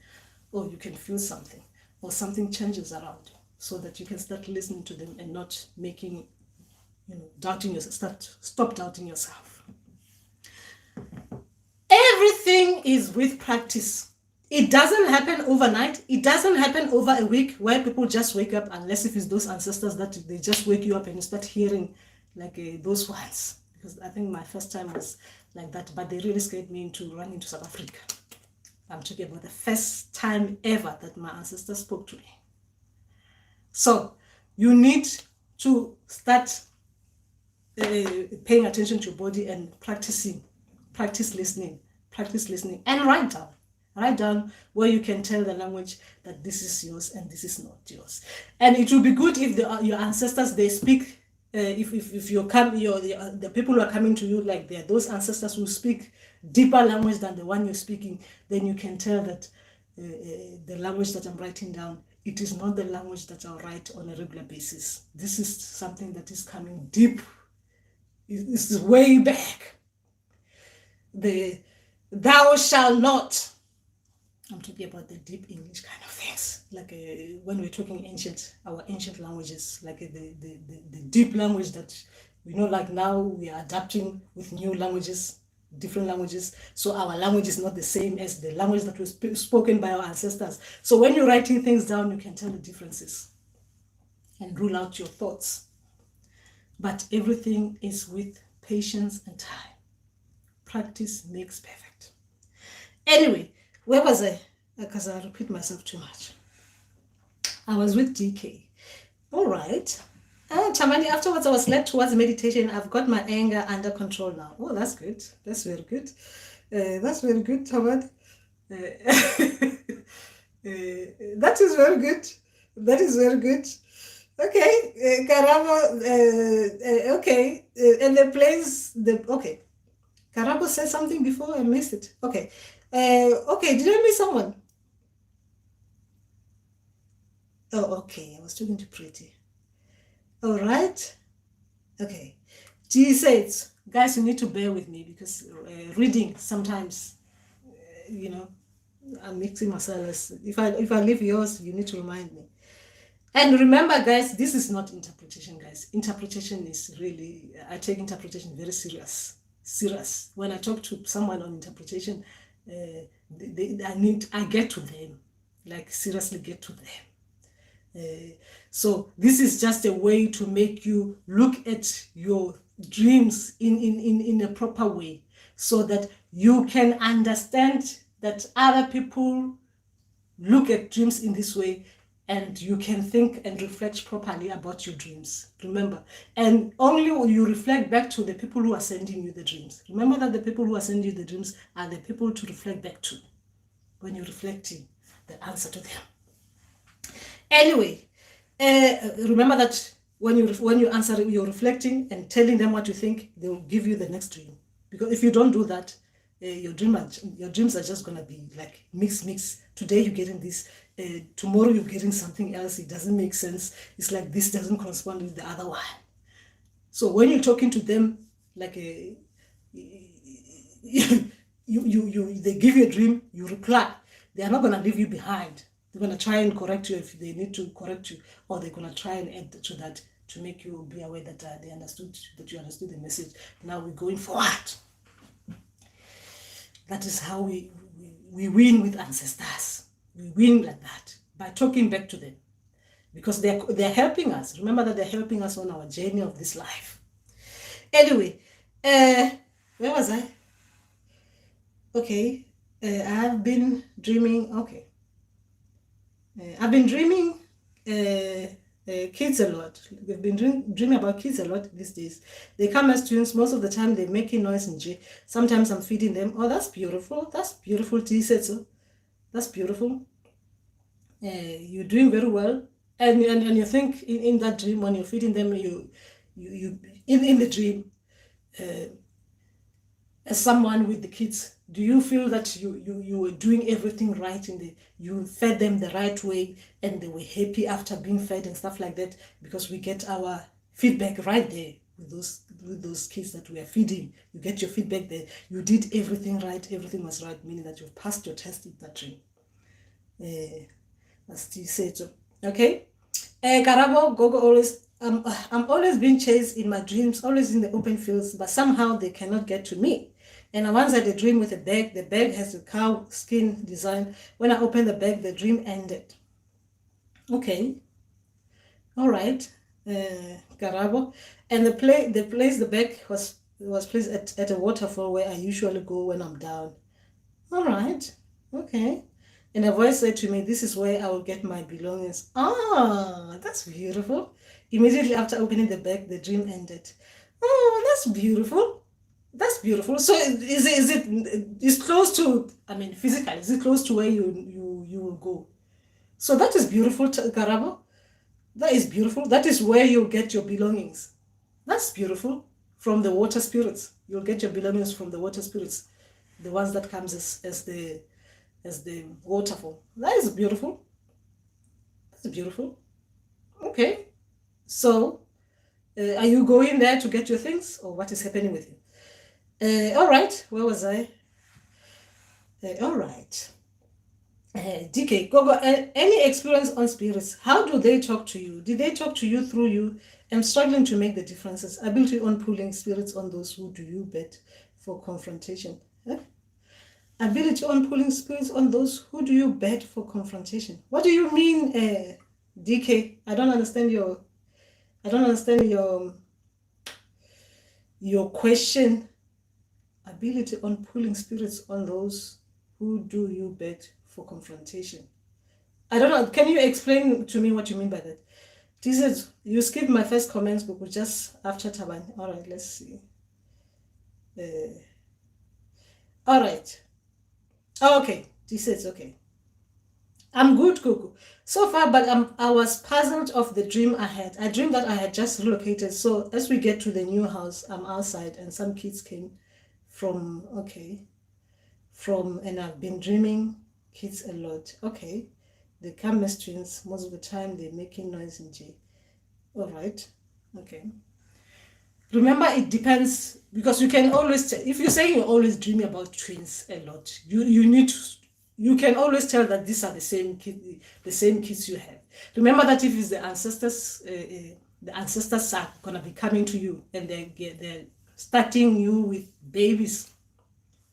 or you can feel something, or something changes around, so that you can start listening to them and not making, doubting yourself. Stop doubting yourself. Everything is with practice. It doesn't happen overnight. It doesn't happen over a week where people just wake up, unless if it's those ancestors that they just wake you up and you start hearing like those ones. Because I think my first time was like that, but they really scared me into running to South Africa. I'm talking about the first time ever that my ancestors spoke to me. So you need to start paying attention to your body and practice listening, and write down where you can tell the language that this is yours and this is not yours. And it will be good if your ancestors, they speak, if the people who are coming to you, like those ancestors who speak deeper language than the one you're speaking, then you can tell that the language that I'm writing down, it is not the language that I'll write on a regular basis. This is something that is coming deep. This is way back. The thou shall not. I'm talking about the deep English kind of things. Like when we're talking our ancient languages, like the deep language that like now we are adapting with new languages, different languages. So our language is not the same as the language that was spoken by our ancestors. So when you're writing things down, you can tell the differences and rule out your thoughts. But everything is with patience and time. Practice makes perfect. Anyway, where was I? Because I repeat myself too much. I was with DK. All right. And Tamani, afterwards I was led towards meditation. I've got my anger under control now. Oh, that's good. That's very good. That's very good, Tamani. That is very good. That is very good. Okay, Karabo, okay, and the place, okay. Karabo said something before, I missed it. Okay, okay, did I miss someone? Oh, okay, I was talking to Pretty. All right, okay. G says, guys, you need to bear with me because reading sometimes, I'm mixing myself. If I leave yours, you need to remind me. And remember, guys, this is not interpretation, guys. Interpretation is really, I take interpretation very serious. When I talk to someone on interpretation, I get to them, like seriously get to them. So this is just a way to make you look at your dreams in a proper way, so that you can understand that other people look at dreams in this way, and you can think and reflect properly about your dreams. Remember, and only when you reflect back to the people who are sending you the dreams. Remember that the people who are sending you the dreams are the people to reflect back to when you're reflecting the answer to them. Anyway, remember that when you answer, you're reflecting and telling them what you think, they will give you the next dream. Because if you don't do that, your dreams are just gonna be like mix. Today you're getting this, tomorrow you're getting something else. It doesn't make sense. It's like this doesn't correspond with the other one. So when you're talking to them, like they give you a dream, you reply. They are not gonna leave you behind. They're gonna try and correct you if they need to correct you, or they're gonna try and add to that to make you be aware that you understood the message. Now we're going forward. That is how we win with ancestors. We win like that, by talking back to them. Because they're helping us. Remember that they're helping us on our journey of this life. Anyway, where was I? Okay, I've been dreaming. Okay, I've been dreaming kids a lot. We've been dreaming about kids a lot these days. They come as twins. Most of the time, they're making noise in J. Sometimes I'm feeding them. Oh, that's beautiful. That's beautiful. T said so. That's beautiful. You're doing very well. And you think in that dream, when you're feeding them, you in the dream, as someone with the kids, do you feel that you were doing everything right you fed them the right way and they were happy after being fed and stuff like that? Because we get our feedback right there with those kids that we are feeding. You get your feedback there. You did everything right. Everything was right, meaning that you passed your test in that dream. As Steve said so. Okay. Karabo, Gogo always, I'm always being chased in my dreams, always in the open fields, but somehow they cannot get to me. And I once had a dream with a bag. The bag has a cow skin design. When I opened the bag, the dream ended. Okay. All right. Karabo. And the place the bag was placed at a waterfall where I usually go when I'm down. All right. Okay. And a voice said to me, this is where I will get my belongings. Ah, that's beautiful. Immediately after opening the bag, the dream ended. Oh, that's beautiful. That's beautiful. So is close to, I mean, physically, is it close to where you will go? So that is beautiful, Karabo. That is beautiful. That is where you'll get your belongings. That's beautiful. From the water spirits. You'll get your belongings from the water spirits. The ones that comes as the waterfall. That is beautiful. That's beautiful. Okay. So, are you going there to get your things, or what is happening with you? All right. Where was I? All right. DK, Gogo, any experience on spirits? How do they talk to you? Did they talk to you through you? I'm struggling to make the differences. Ability on pulling spirits on those who do you bet for confrontation. Huh? Ability on pulling spirits on those who do you bet for confrontation. What do you mean, DK? I don't understand your question. Ability on pulling spirits on those who do you bet for confrontation. I don't know. Can you explain to me what you mean by that? Jesus, you skipped my first comments, but just after Taban. All right, let's see. All right. Oh, okay. Jesus, okay. I'm good, Kuku. So far, but I was puzzled of the dream I had. I dreamed that I had just relocated. So as we get to the new house, I'm outside and some kids came from, and I've been dreaming kids a lot. Okay. They come as twins. Most of the time, they're making noise in J. All right. Okay. Remember, it depends, because you can always tell, if you're saying you're always dreaming about twins a lot, you can always tell that these are the same kids you have. Remember that if it's the ancestors are gonna be coming to you and they're starting you with babies,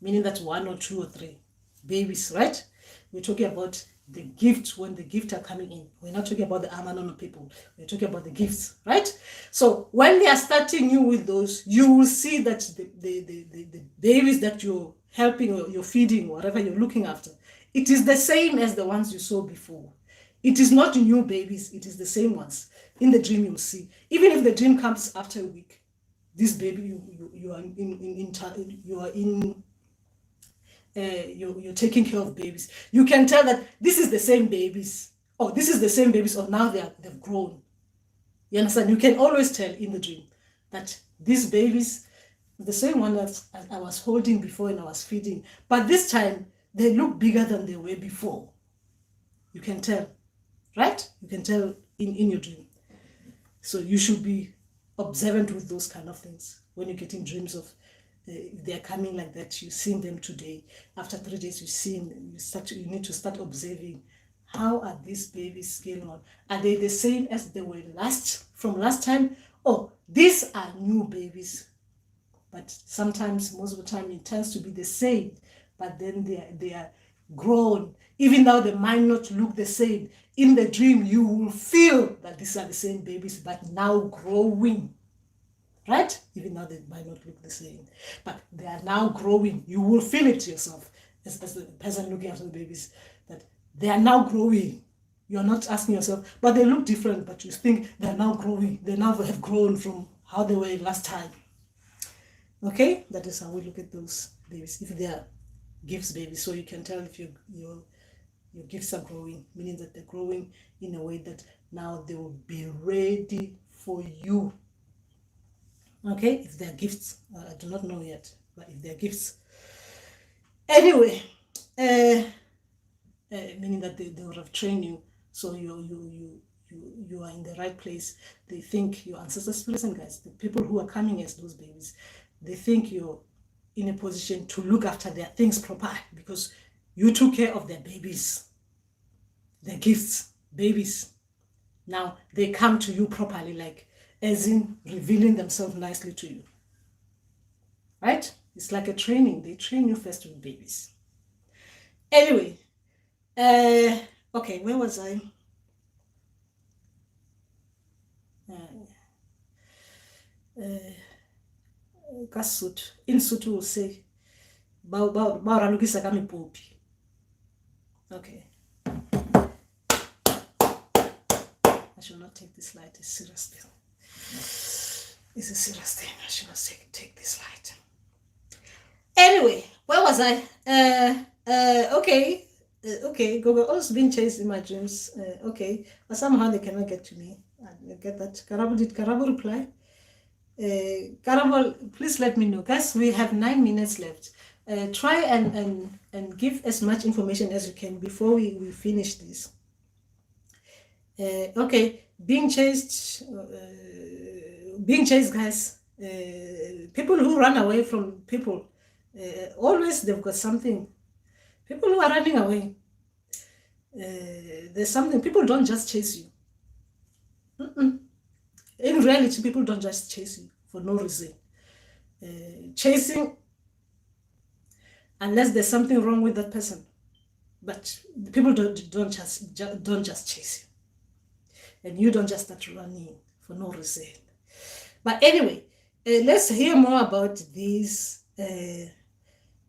meaning that 1 or 2 or 3 babies, right? We're talking about the gifts, when the gifts are coming in. We're not talking about the Amanono people. We're talking about the gifts, right? So when they are starting you with those, you will see that the babies that you're helping or you're feeding, whatever you're looking after, it is the same as the ones you saw before. It is not new babies. It is the same ones. In the dream, you'll see. Even if the dream comes after a week, this baby you're taking care of babies. You can tell that this is the same babies, or this is the same babies, or now they've grown. You understand? You can always tell in the dream that these babies, the same one that I was holding before and I was feeding, but this time they look bigger than they were before. You can tell, right? You can tell in your dream. So you should be observant with those kind of things when you're getting dreams of they're coming like that. You've seen them today. After 3 days, you've seen them. You need to start observing. How are these babies getting on? Are they the same as they were from last time? Oh, these are new babies. But sometimes, most of the time, it tends to be the same. but then they are grown. Even though they might not look the same, in the dream you will feel that these are the same babies, but now growing. Right? Even though they might not look the same, but they are now growing. You will feel it yourself as the person looking after the babies, that they are now growing. You're not asking yourself, but they look different, but you think they're now growing. They now have grown from how they were last time. Okay? That is how we look at those babies. If they are gifts babies, so you can tell if your gifts are growing, meaning that they're growing in a way that now they will be ready for you. Okay? If they're gifts, I do not know yet, but if they're gifts. Anyway, meaning that they would have trained you, so you are in the right place. They think your ancestral spirits and guides, the people who are coming as those babies, they think you're in a position to look after their things properly because you took care of their babies, their gifts, babies. Now they come to you properly, like as in revealing themselves nicely to you. Right? It's like a training. They train you first with babies. Anyway, okay, where was I? Kasut, in Sutu will say, Bauralukisa kami popi. Okay. I should not take this light. It's serious thing. It's a serious thing. I should not take this light. Anyway, where was I? Okay. Okay, Gogo also being chased in my dreams. Okay, but somehow they cannot get to me. I get that. Did Karabo reply? Karabo, please let me know. Guys, we have 9 minutes left. Try and give as much information as you can before we finish this. Okay, being chased, guys. People who run away from people, always they've got something. People who are running away, there's something. People don't just chase you. In reality, people don't just chase you for no reason. Chasing, unless there's something wrong with that person. But people don't just chase you, and you don't just start running for no reason. But anyway, let's hear more about these.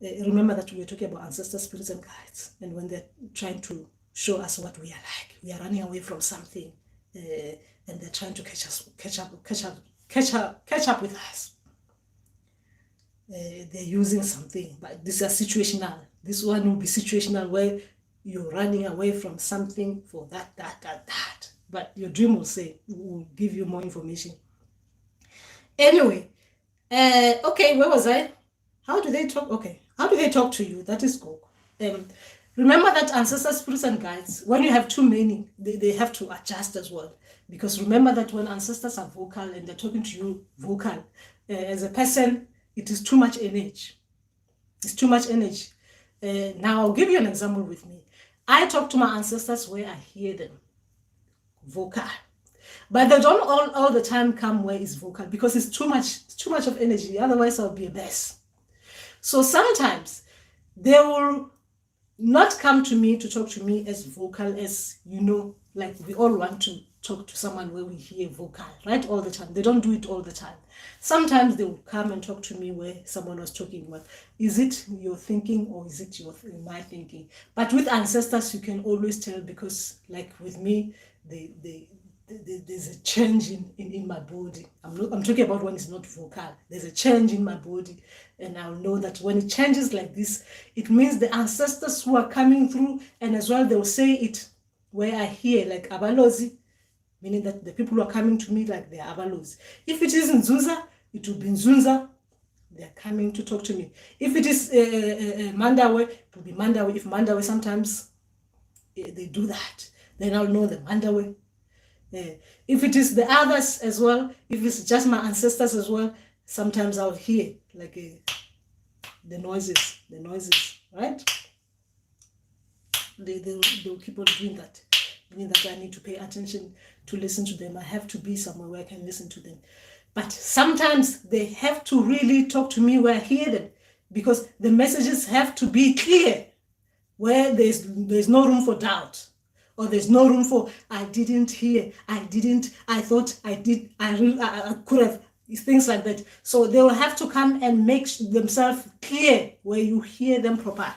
Remember that we were talking about ancestral spirits and guides, and when they're trying to show us what we are like, we are running away from something, and they're trying to catch up with us. They're using something, but this is situational. This one will be situational, where you're running away from something for that. But your dream will give you more information. Anyway, okay, where was I? How do they talk? Okay, how do they talk to you? That is cool. Remember that ancestral spirits and guides, when you have too many, they have to adjust as well. Because remember that when ancestors are vocal and they're talking to you vocal, as a person, it is too much energy. It's too much energy. Now, I'll give you an example with me. I talk to my ancestors where I hear them vocal. But they don't all the time come where it's vocal, because it's too much of energy. Otherwise, I'll be a mess. So sometimes they will not come to me to talk to me as vocal as, like we all want to talk to someone where we hear vocal, right? All the time. They don't do it all the time. Sometimes they will come and talk to me where someone was talking about, is it your thinking or is it my thinking? But with ancestors, you can always tell, because like with me, there's a change in my body. I'm talking about when it's not vocal. There's a change in my body, and I'll know that when it changes like this, it means the ancestors who are coming through, and as well they'll say it where I hear, like Abalozi, meaning that the people who are coming to me, like, they're Abalozi. If it is Nzunza, it will be Nzunza. They're coming to talk to me. If it is Mandawe, it will be Mandawe. If Mandawe, sometimes they do that, then I'll know the Mandawe. If it is the others as well, if it's just my ancestors as well, sometimes I'll hear like the noises, right? They'll keep on doing that, meaning that I need to pay attention to listen to them. I have to be somewhere where I can listen to them. But sometimes they have to really talk to me where I hear them, because the messages have to be clear, where there's no room for doubt, or there's no room for I didn't hear, I thought I did, I could have, things like that. So they will have to come and make themselves clear where you hear them properly.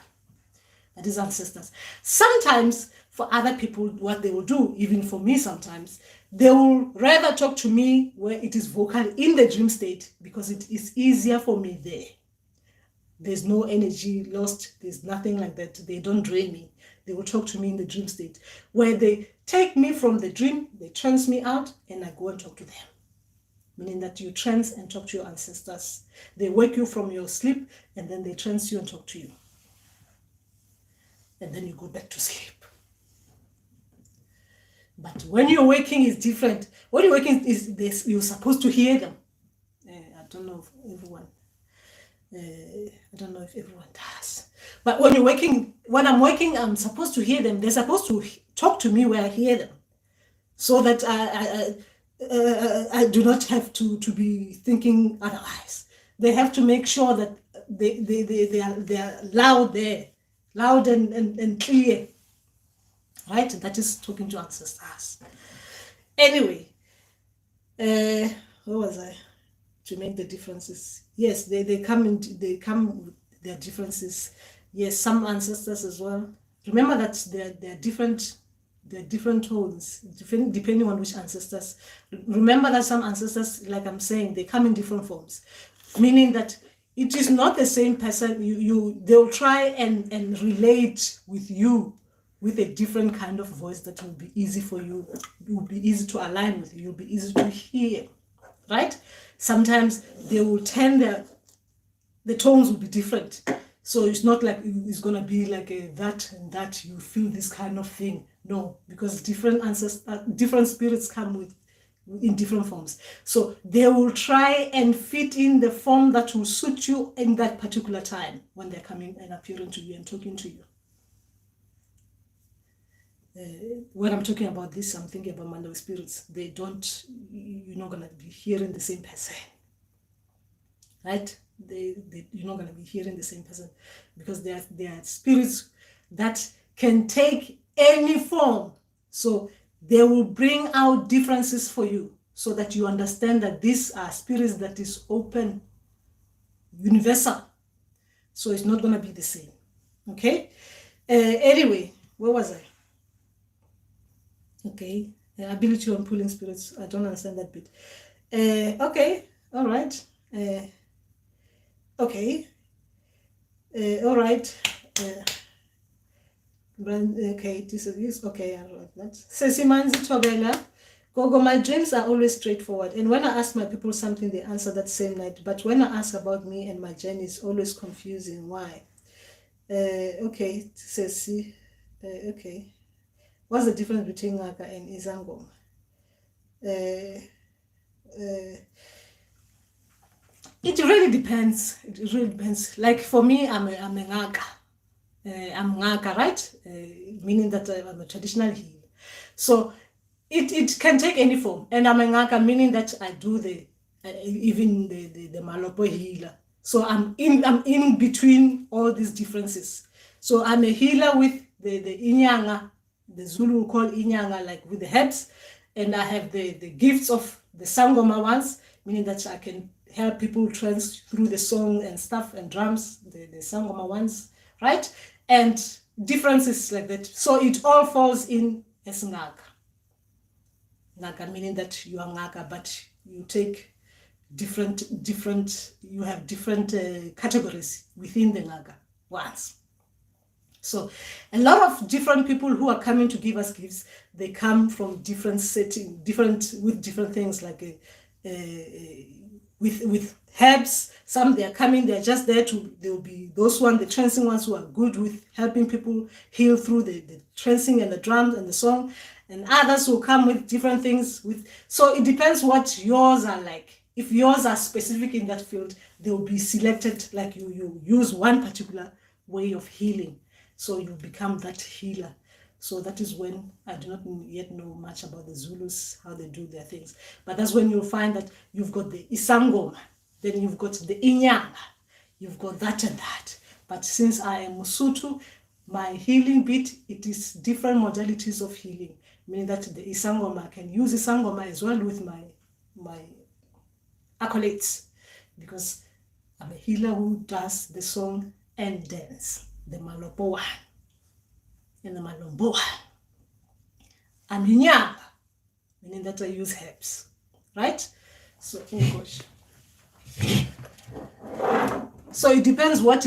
That is ancestors. Sometimes for other people, what they will do, even for me sometimes, they will rather talk to me where it is vocal in the dream state, because it is easier for me there. There's no energy lost. There's nothing like that. They don't drain me. They will talk to me in the dream state, where they take me from the dream, they trance me out, and I go and talk to them. Meaning that you trance and talk to your ancestors. They wake you from your sleep, and then they trance you and talk to you. And then you go back to sleep. But when you're waking, is different. When you're waking, is this, you're supposed to hear them. I don't know if everyone. I don't know if everyone does. But when you're waking, when I'm waking, I'm supposed to hear them. They're supposed to talk to me where I hear them, so that I do not have to be thinking otherwise. They have to make sure that they are loud there, loud and clear. Right? That is talking to ancestors. Anyway, where was I? To make the differences. Yes, they come with their differences. Yes, some ancestors as well. Remember that they're different tones, depending on which ancestors. Remember that some ancestors, like I'm saying, they come in different forms, meaning that it is not the same person. They'll try and relate with you with a different kind of voice that will be easy for you. It will be easy to align with you. You'll be easy to hear, right? Sometimes they will tend the tones will be different. So it's not like it's going to be like that and that. You feel this kind of thing. No, because different ancestors, different spirits come in different forms. So they will try and fit in the form that will suit you in that particular time when they're coming and appearing to you and talking to you. When I'm talking about this, I'm thinking about Mandawe spirits. You're not going to be hearing the same person. Right? You're not going to be hearing the same person, because they are spirits that can take any form. So they will bring out differences for you, so that you understand that these are spirits that is open, universal. So it's not going to be the same. Okay? Anyway, where was I? Okay, ability on pulling spirits. I don't understand that bit. Okay, all right. Okay, all right. Okay, this is okay. I wrote that. Sesimanzi Thobela. Gogo, my dreams are always straightforward, and when I ask my people something, they answer that same night. But when I ask about me and my journey, it's always confusing. Why? Okay, Sesi. Okay. What's the difference between Ngaka and Izangoma? It really depends. It really depends. Like for me, I'm a Ngaka. I'm Ngaka, right? Meaning that I'm a traditional healer. So it can take any form. And I'm a Ngaka, meaning that I do even the Malopo healer. So I'm in between all these differences. So I'm a healer with the Inyanga. The Zulu will call Inyanga, like with the herbs, and I have the gifts of the Sangoma ones, meaning that I can help people trance through the song and stuff and drums, the Sangoma ones, right? And differences like that. So it all falls in as Ngaka. Ngaka meaning that you are Ngaka, but you take you have different categories within the Ngaka ones. So a lot of different people who are coming to give us gifts, they come from different settings, with different things, like with herbs. Some they are coming, they're just there they'll be those the trancing ones who are good with helping people heal through the trancing and the drums and the song, and others will come with different things. So it depends what yours are like. If yours are specific in that field, they'll be selected, like you use one particular way of healing. So you become that healer. So that is when I do not yet know much about the Zulus, how they do their things. But that's when you'll find that you've got the Isangoma, then you've got the Inyanga. you've got that and that. But since I am Mosotho, my healing bit, it is different modalities of healing, meaning that the Isangoma, I can use Isangoma as well with my accolades, because I'm a healer who does the song and dance, the Maloboa and the Malomboa. I'm Inyanga, meaning that I use herbs, right? So, oh gosh. So it depends what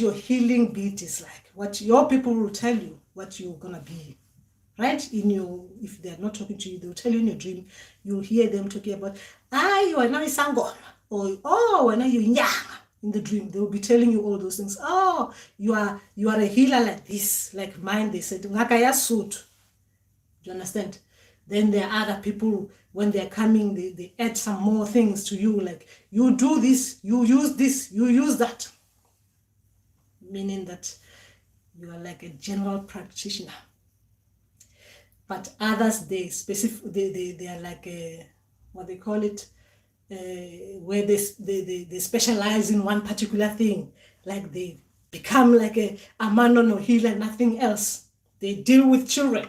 your healing beat is like, what your people will tell you what you're gonna be, right? If they're not talking to you, they'll tell you in your dream. You'll hear them talking about, you are now Isangoma, or when are you Nyanga? In the dream, they will be telling you all those things. Oh, you are a healer like this, like mine. They said, Ngakaya suit. Do you understand? Then there are other people, when they're coming, they add some more things to you, like you do this, you use that. Meaning that you are like a general practitioner. But others, they are like what they call it, where they specialize in one particular thing, like they become like a Amanono healer, nothing else. They deal with children.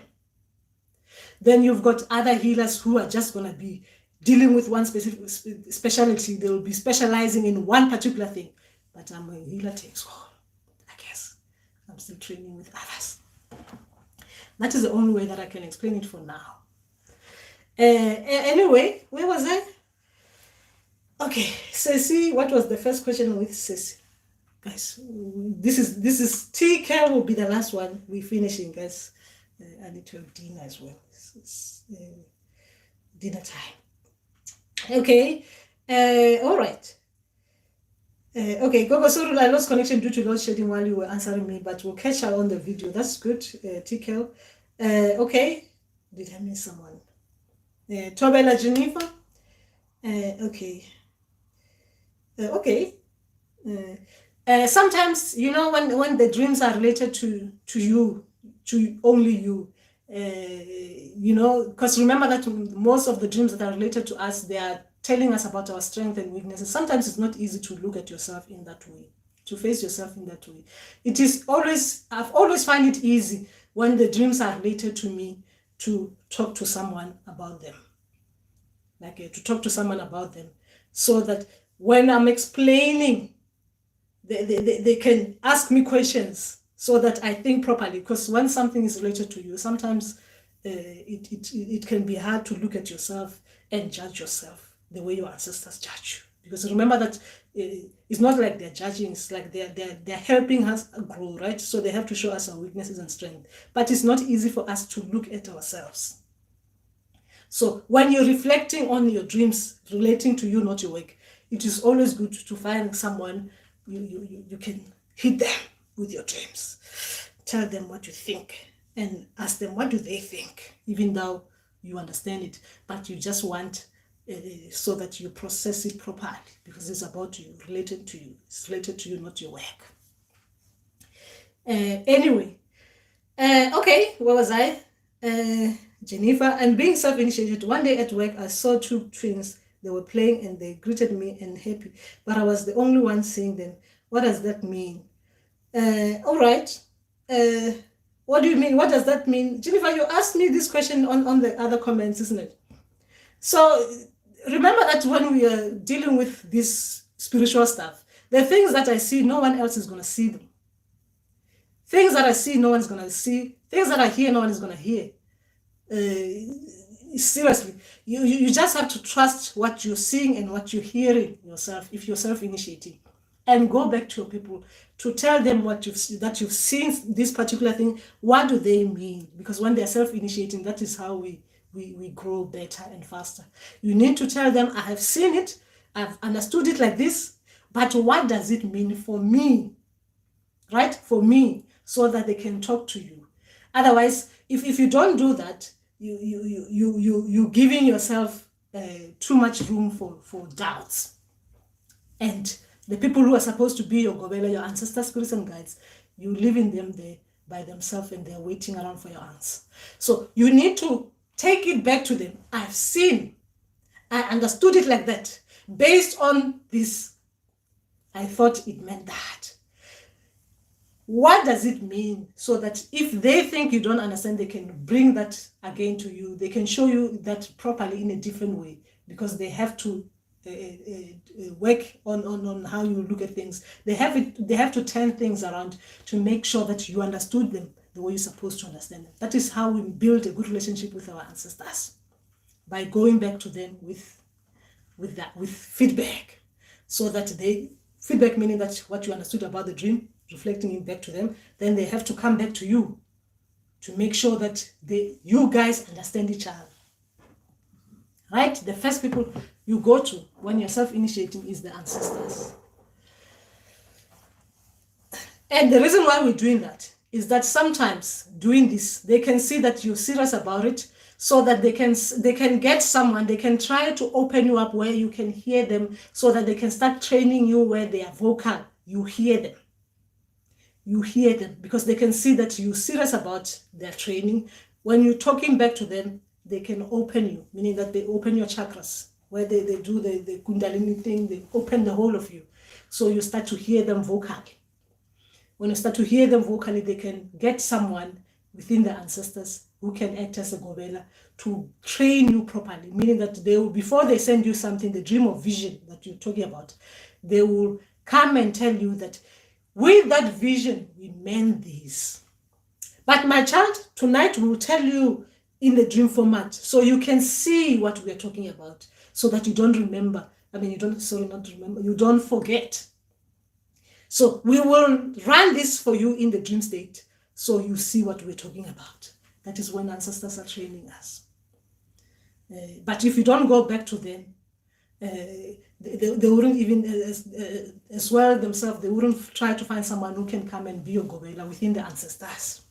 Then you've got other healers who are just going to be dealing with one specific specialty. They will be specializing in one particular thing. But I'm a healer takes all, I guess. I'm still training with others. That is the only way that I can explain it for now. Anyway, where was I? Okay, Ceci, what was the first question with Ceci? Guys, this is TK will be the last one. We're finishing, guys. I need to have dinner as well. It's dinner time. Okay, all right. Okay, Gogo Sorul, I lost connection due to load shedding while you were answering me, but we'll catch her on the video. That's good, TK. Okay, did I miss someone? Thobela Geneva. Okay. Okay. Sometimes, when the dreams are related to you, to only you, because remember that most of the dreams that are related to us, they are telling us about our strengths and weaknesses. Sometimes it's not easy to look at yourself in that way, to face yourself in that way. I've always find it easy when the dreams are related to me to talk to someone about them, so that when I'm explaining, they can ask me questions so that I think properly. Because when something is related to you, sometimes it can be hard to look at yourself and judge yourself the way your ancestors judge you. Because remember that it's not like they're judging, it's like they're helping us grow, right? So they have to show us our weaknesses and strengths. But it's not easy for us to look at ourselves. So when you're reflecting on your dreams relating to you, not your work, it is always good to find someone you can hit them with your dreams. Tell them what you think and ask them what do they think, even though you understand it, but you just want so that you process it properly, because it's about you, related to you. It's related to you, not your work. Anyway, okay, where was I? Jennifer, and being self-initiated. One day at work, I saw two twins. They were playing and they greeted me and happy, but I was the only one seeing them. What does that mean? All right. What do you mean? What does that mean? Jennifer, you asked me this question on the other comments, isn't it? So remember that when we are dealing with this spiritual stuff, the things that I see, no one else is going to see them. Things that I see, no one's going to see. Things that I hear, no one is going to hear. Seriously, you just have to trust what you're seeing and what you're hearing yourself, if you're self-initiating, and go back to your people to tell them that you've seen this particular thing. What do they mean? Because when they're self-initiating, that is how we grow better and faster. You need to tell them, I have seen it, I've understood it like this, but what does it mean for me? Right? For me, so that they can talk to you. Otherwise, if you don't do that, you're giving yourself too much room for doubts. And the people who are supposed to be your Gobela, your ancestor spirits and guides, you're leaving them there by themselves and they're waiting around for your answer. So you need to take it back to them. I've seen, I understood it like that. based on this, I thought it meant that. What does it mean? So that if they think you don't understand, they can bring that again to you. They can show you that properly in a different way, because they have to work on how you look at things. They have to turn things around to make sure that you understood them the way you're supposed to understand them. That is how we build a good relationship with our ancestors, by going back to them with feedback, so that feedback meaning that what you understood about the dream, reflecting it back to them, then they have to come back to you to make sure that you guys understand each other. Right? The first people you go to when you're self-initiating is the ancestors. And the reason why we're doing that is that sometimes doing this, they can see that you're serious about it, so that they can get someone, they can try to open you up where you can hear them, so that they can start training you where they are vocal. You hear them. You hear them, because they can see that you're serious about their training. When you're talking back to them, they can open you, meaning that they open your chakras, where they do the kundalini thing, they open the whole of you. So you start to hear them vocally. When you start to hear them vocally, they can get someone within the ancestors who can act as a Ewela to train you properly, meaning that they will, before they send you something, the dream or vision that you're talking about, they will come and tell you that with that vision, we meant this. But my child, tonight we will tell you in the dream format, so you can see what we are talking about, so that you don't remember. You don't forget. So we will run this for you in the dream state, so you see what we're talking about. That is when ancestors are training us. But if you don't go back to them, they wouldn't even, as well themselves, they wouldn't try to find someone who can come and be your Ewela within the ancestors.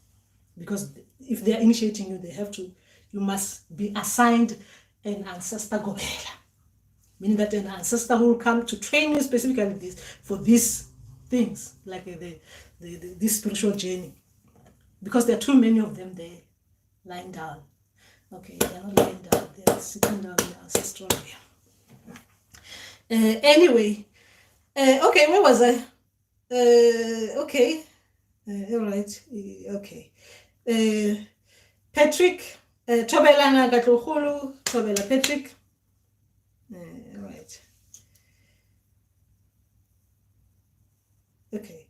Because if they're initiating you, you must be assigned an ancestor Ewela. Meaning that an ancestor who will come to train you specifically for these things, like this spiritual journey. Because there are too many of them there, lying down. Okay, they're not lying down, they're sitting down in the ancestral area. Anyway, okay, where was I? Okay, all right, okay. Patrick, Thobela na Gatlogolo, Thobela Patrick. All right. Okay.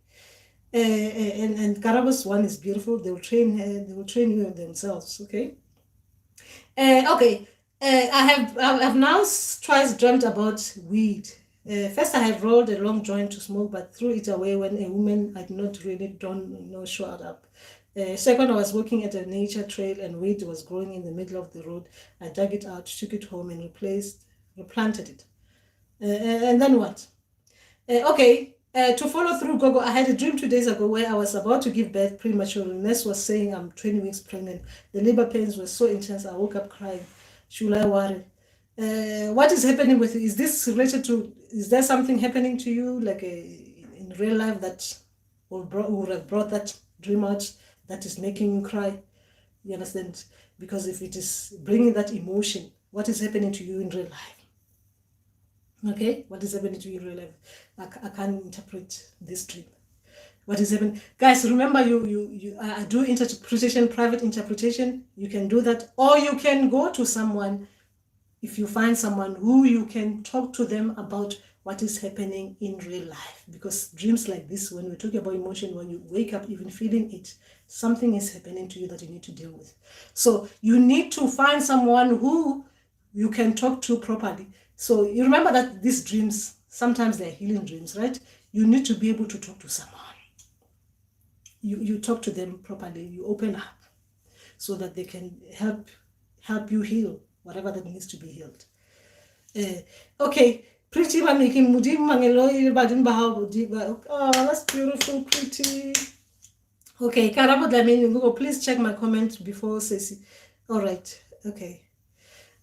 And Karaba's one is beautiful. They will train you themselves. Okay. Okay. I have now twice dreamt about weed. First, I have rolled a long joint to smoke, but threw it away when a woman I did not really showed up. Second, I was walking at a nature trail and weed was growing in the middle of the road. I dug it out, took it home, and replanted it. And then what? Okay. To follow through, Gogo, I had a dream 2 days ago where I was about to give birth prematurely. Nurse was saying I'm 20 weeks pregnant. The labor pains were so intense, I woke up crying. Should I worry? What is happening with you? Is this related to, is there something happening to you, like in real life that would have brought that dream out, that is making you cry? You understand? Because if it is bringing that emotion, what is happening to you in real life? Okay, what is happening to you in real life? I can't interpret this dream. What is happening? Guys, remember I do interpretation, private interpretation. You can do that, or you can go to someone, if you find someone who you can talk to them about what is happening in real life. Because dreams like this, when we're talking about emotion, when you wake up even feeling it, something is happening to you that you need to deal with. So you need to find someone who you can talk to properly. So you remember that these dreams, sometimes they're healing dreams, right? You need to be able to talk to someone. You talk to them properly, you open up so that they can help you heal whatever that needs to be healed. Okay, Pretty making oh, that's beautiful, Pretty. Okay, Karabo, please check my comment before Ceci. All right, okay.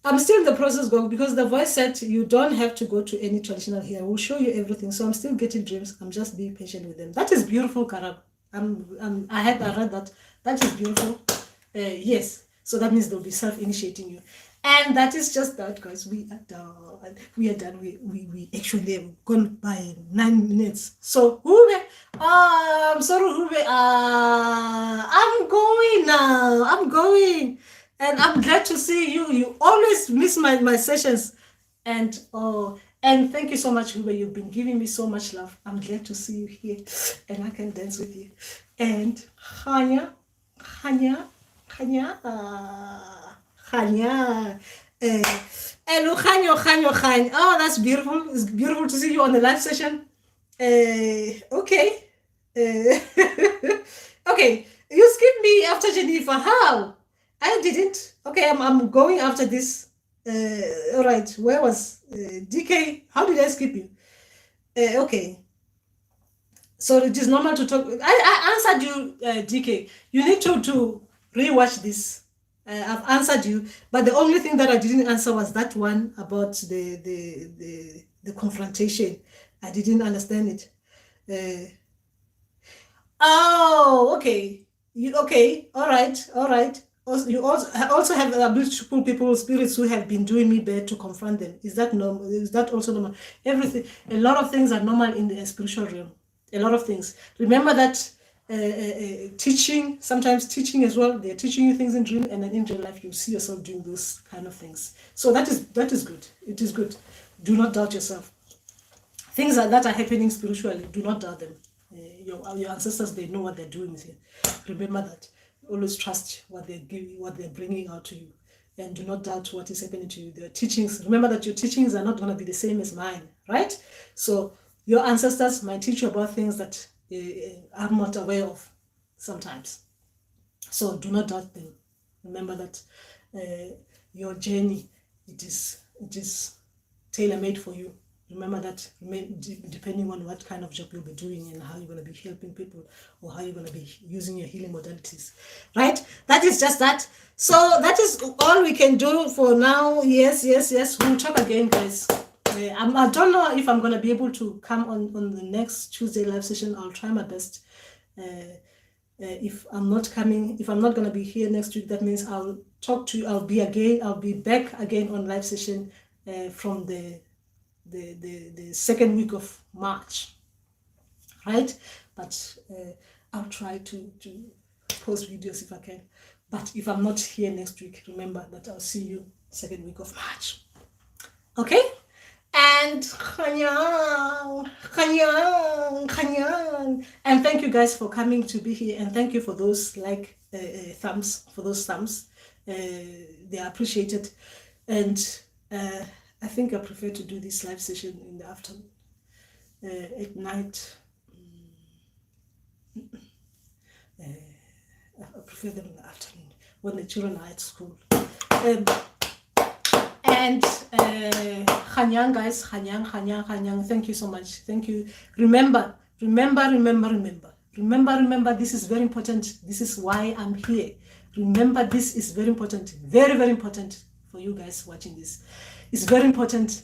I'm still in the process, because the voice said you don't have to go to any traditional here. We'll show you everything. So I'm still getting dreams. I'm just being patient with them. That is beautiful, Karab. I read that. That is beautiful. Yes. So that means they'll be self-initiating you. And that is just that, guys. We are done. We are done. We actually have gone by 9 minutes. So Hube, I'm sorry, Hube. I'm going now. I'm going. And I'm glad to see you. You always miss my sessions. And thank you so much, Hube. You've been giving me so much love. I'm glad to see you here. And I can dance with you. And Kganya, Kganya, Kganya, Kganya. Hello, Kganya, Kganya, Kganya. Oh, that's beautiful. It's beautiful to see you on the live session. Okay. Okay. You skipped me after Jennifer. How? I didn't. Okay, I'm going after this. All right. Where was DK? How did I skip you? Okay. So it is normal to talk. I answered you, DK. You need to rewatch this. I've answered you, but the only thing that I didn't answer was that one about the confrontation. I didn't understand it. Oh, okay. Okay? All right, all right. You also have beautiful people, spirits who have been doing me bad to confront them. Is that normal? Is that also normal? Everything, a lot of things are normal in the spiritual realm. A lot of things. Remember that teaching, sometimes teaching as well. They're teaching you things in dream, and then in real life you see yourself doing those kind of things. So that is good. It is good. Do not doubt yourself. Things that are happening spiritually, do not doubt them. Your ancestors, they know what they're doing with you. Remember that. Always trust what they're giving, what they're bringing out to you, and do not doubt what is happening to you. Their teachings. Remember that your teachings are not going to be the same as mine, right? So your ancestors might teach you about things that I'm not aware of sometimes. So do not doubt them. Remember that your journey, it is tailor-made for you. Remember that, depending on what kind of job you'll be doing and how you're going to be helping people, or how you're going to be using your healing modalities, right? That is just that. So that is all we can do for now. Yes. We'll talk again, guys. I don't know if I'm going to be able to come on the next Tuesday live session. I'll try my best. If I'm not coming, if I'm not going to be here next week, that means I'll talk to you. I'll be back again on live session from the second week of March, right? But I'll try to post videos if I can. But if I'm not here next week, remember that I'll see you second week of March. Okay? And Kganya. And thank you guys for coming to be here, and thank you for those thumbs, they are appreciated. And I think I prefer to do this live session in the afternoon. At night, I prefer them in the afternoon when the children are at school. And Kganya, guys, Kganya, thank you so much. Thank you. Remember, this is very important. This is why I'm here. Remember, this is very important. Very, very important for you guys watching this. It's very important.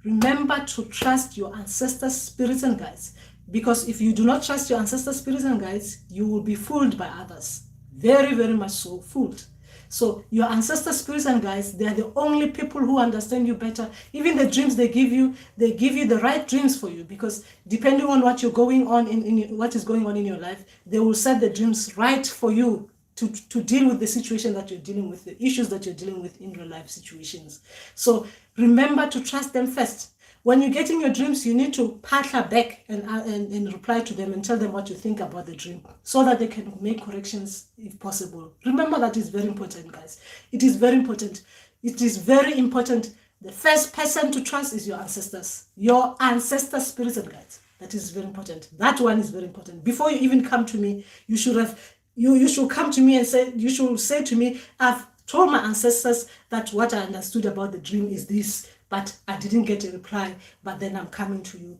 Remember to trust your ancestors, spirits, and guides. Because if you do not trust your ancestors, spirits, and guides, you will be fooled by others. Very, very much so fooled. So your ancestors, spirits, and guides, they are the only people who understand you better. Even the dreams they give you the right dreams for you, because depending on what you're going on what is going on in your life, they will set the dreams right for you to deal with the situation that you're dealing with, the issues that you're dealing with in real life situations. So remember to trust them first. When you get in your dreams, you need to partner back and reply to them and tell them what you think about the dream, so that they can make corrections if possible. Remember that is very important, guys. It is very important. It is very important. The first person to trust is your ancestors. Your ancestors, spirits, and guides. That is very important. That one is very important. Before you even come to me, you should come to me and you should say to me, I've told my ancestors that what I understood about the dream is this, but I didn't get a reply, but then I'm coming to you.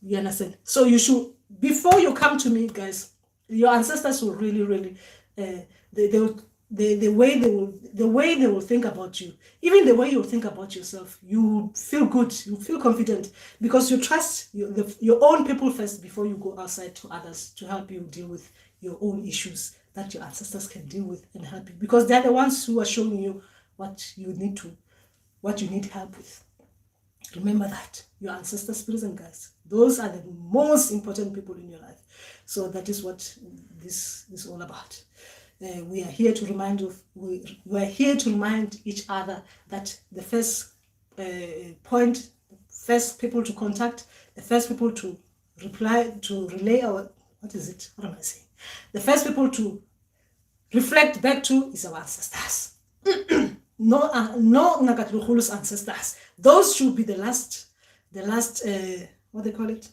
You understand? So you should, before you come to me, guys, your ancestors will really, the way they will think about you, even the way you think about yourself, you feel good, you feel confident, because you trust your own people first before you go outside to others to help you deal with your own issues that your ancestors can deal with and help you, because they're the ones who are showing you what you need help with. Remember that your ancestor spirits and guides, those are the most important people in your life. So that is what this is all about. We are here to remind each other that the first point, first people to contact, the first people to relay our, what is it? What am I saying? The first people to reflect back to is our ancestors. No Ngakatlugulu's ancestors. Those should be the last, what they call it?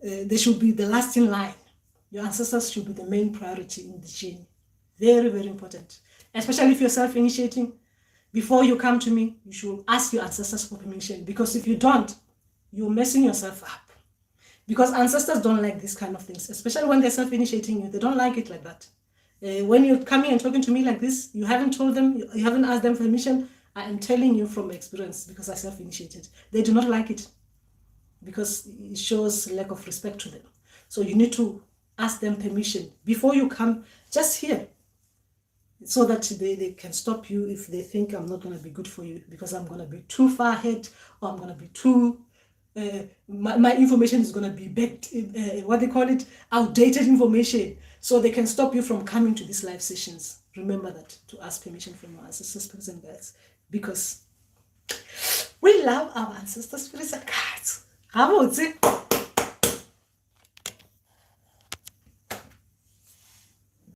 They should be the last in line. Your ancestors should be the main priority in the journey. Very, very important. Especially if you're self-initiating. Before you come to me, you should ask your ancestors for permission. Because if you don't, you're messing yourself up. Because ancestors don't like these kind of things. Especially when they're self-initiating you. They don't like it like that. When you're coming and talking to me like this, you haven't told them, you haven't asked them permission. I am telling you from experience because I self-initiated. They do not like it because it shows lack of respect to them. So you need to ask them permission before you come, just here, so that they can stop you if they think I'm not going to be good for you because I'm going to be too far ahead, or I'm going to be too, my information is going to be backed, outdated information. So they can stop you from coming to these live sessions. Remember that, to ask permission from your ancestors, spirits and guides, because we love our ancestors, spirits and guides.